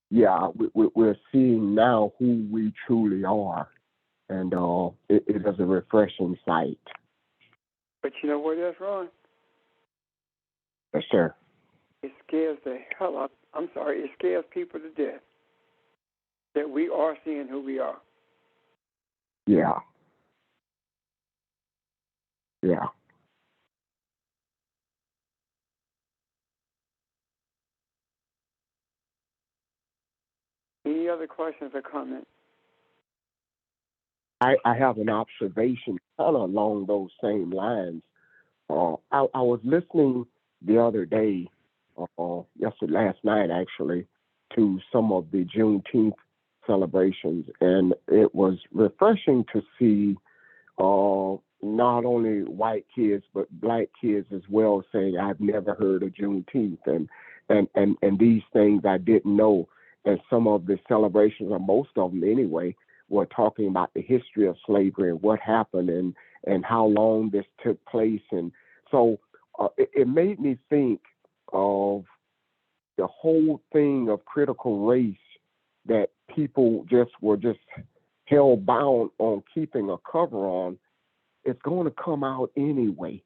yeah, we're seeing now who we truly are, and it is a refreshing sight.
But you know what that's wrong?
Yes, sir.
It scares the hell out. I'm sorry, it scares people to death that we are seeing who we are.
Yeah. Yeah.
Any other questions or comments?
I have an observation kind of along those same lines. I was listening the other day, last night actually, to some of the Juneteenth celebrations, and it was refreshing to see not only white kids but black kids as well saying, "I've never heard of Juneteenth," and these things I didn't know. And some of the celebrations, or most of them anyway, were talking about the history of slavery and what happened and how long this took place. And so it made me think of the whole thing of critical race, that people were just hell bound on keeping a cover on. It's going to come out anyway,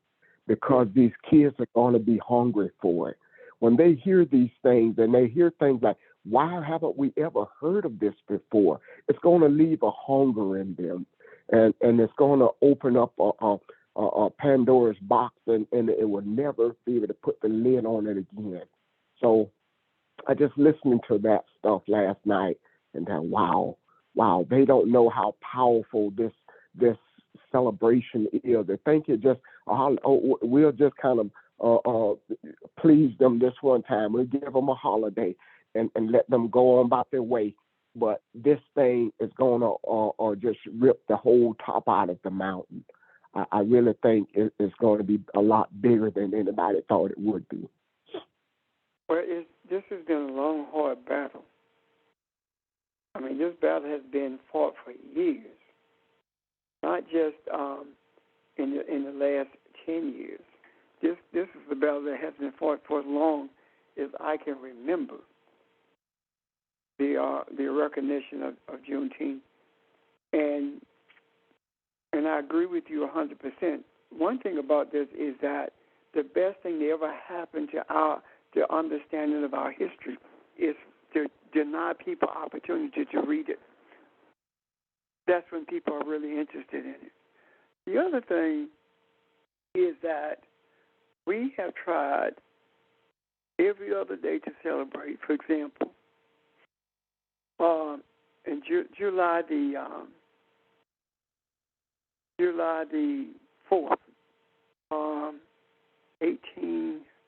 because these kids are going to be hungry for it. When they hear these things, and they hear things like, why haven't we ever heard of this before? It's going to leave a hunger in them, and it's going to open up a Pandora's box, and it will never be able to put the lid on it again. So I just listened to that stuff last night, and then wow, they don't know how powerful this celebration is. They think it just we'll just kind of please them this one time. We'll give them a holiday and let them go on about their way. But this thing is going to just rip the whole top out of the mountain. I really think it's going to be a lot bigger than anybody thought it would be.
Well, this has been a long, hard battle. I mean, this battle has been fought for years, not just in the last 10 years. This is the battle that has been fought for as long as I can remember. The recognition of Juneteenth, and I agree with you 100%. One thing about this is that the best thing that ever happened to the understanding of our history is to deny people opportunity to read it. That's when people are really interested in it. The other thing is that we have tried every other day to celebrate. For example, in July the 4th,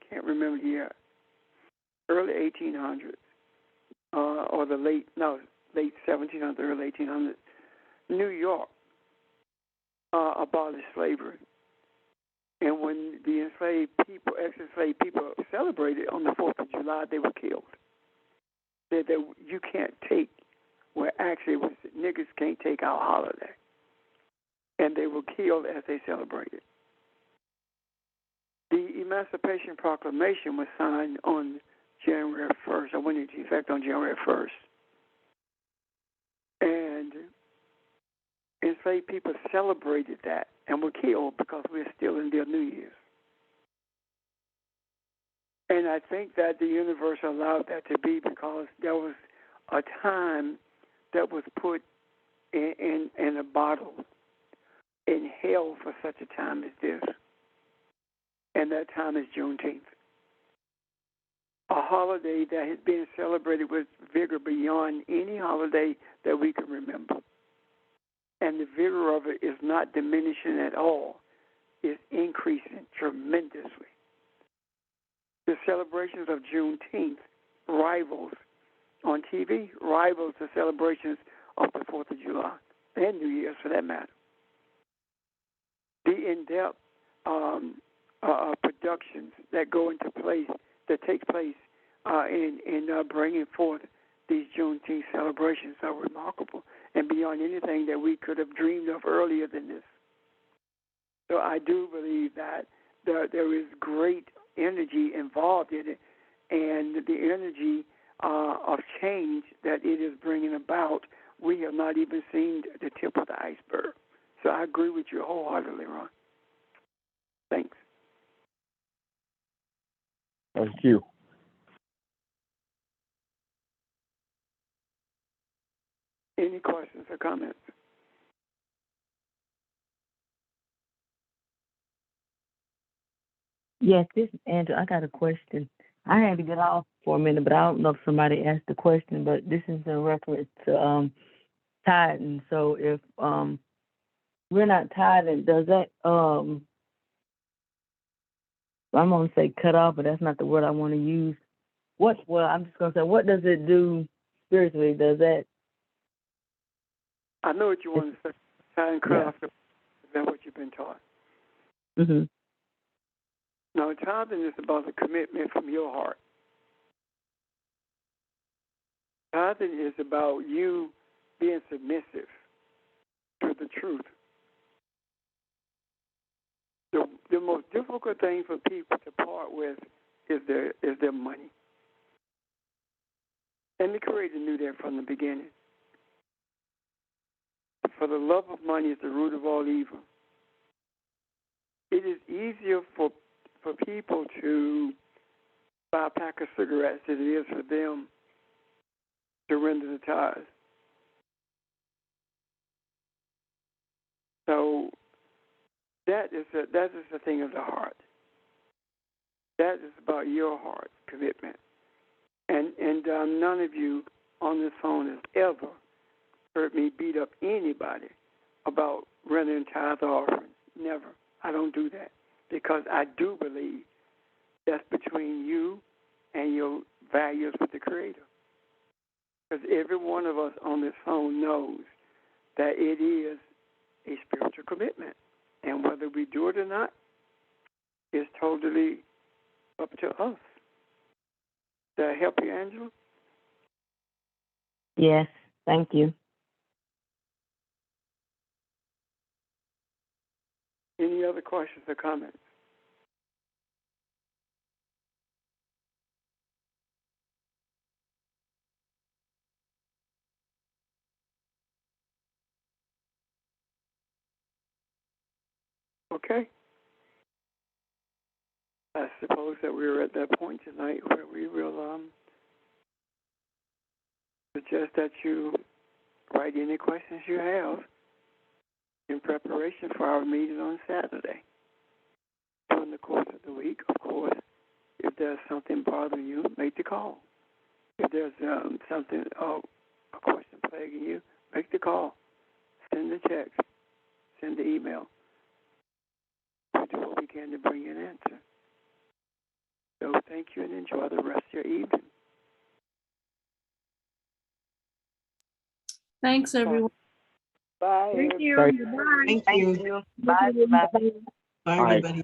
can't remember the year, early 1800s, or the late 1700s, early 1800s, New York abolished slavery. And when the ex-enslaved people celebrated on the 4th of July, they were killed. Said that you can't take, well, actually, it was niggas can't take our holiday. And they were killed as they celebrated. The Emancipation Proclamation was signed on January 1st. I went into effect on January 1st. And enslaved people celebrated that and were killed because we're still in their New Year's. And I think that the universe allowed that to be because there was a time that was put in a bottle and held for such a time as this. And that time is Juneteenth. A holiday that has been celebrated with vigor beyond any holiday that we can remember. And the vigor of it is not diminishing at all. It's increasing tremendously. The celebrations of Juneteenth rivals on TV, rivals the celebrations of the 4th of July and New Year's for that matter. The in-depth productions that go into place, that take place in bringing forth these Juneteenth celebrations are remarkable and beyond anything that we could have dreamed of earlier than this. So I do believe that there is great energy involved in it, and the energy of change that it is bringing about, we have not even seen the tip of the iceberg. So I agree with you wholeheartedly, Ron. Thanks.
Thank you.
Any questions or comments?
Yes, this is Andrew. I got a question. I had to get off for a minute, but I don't know if somebody asked the question, but this is in reference to tithing. So if we're not tithing, does that I'm gonna say cut off, but that's not the word I want to use. I'm just gonna say, what does it do spiritually? Does that
I know what you want to say. Tithing cut off. Is that what you've been taught?
Mm-hmm.
No, tithing is about the commitment from your heart. Tithing is about you being submissive to the truth. The most difficult thing for people to part with is their money. And the Creator knew that from the beginning. For the love of money is the root of all evil. It is easier for people to buy a pack of cigarettes than it is for them to render the tithes. So that is a thing of the heart. That is about your heart commitment. And none of you on this phone has ever heard me beat up anybody about rendering tithe offerings. Never. I don't do that because I do believe that's between you and your values with the Creator. Because every one of us on this phone knows that it is a spiritual commitment. And whether we do it or not is totally up to us. Did I help you, Angela?
Yes. Thank you.
Any other questions or comments? Okay. I suppose that we're at that point tonight where we will suggest that you write any questions you have in preparation for our meeting on Saturday. During the course of the week, of course, if there's something bothering you, make the call. If there's something, a question plaguing you, make the call. Send the text. Send the email. We'll do what we can to bring you an answer. So thank you and enjoy the rest of your evening.
Thanks, everyone.
Bye.
Thank you.
Thank-
Goodbye.
Thank you.
Bye. Bye.
Bye,
Bye.
everybody.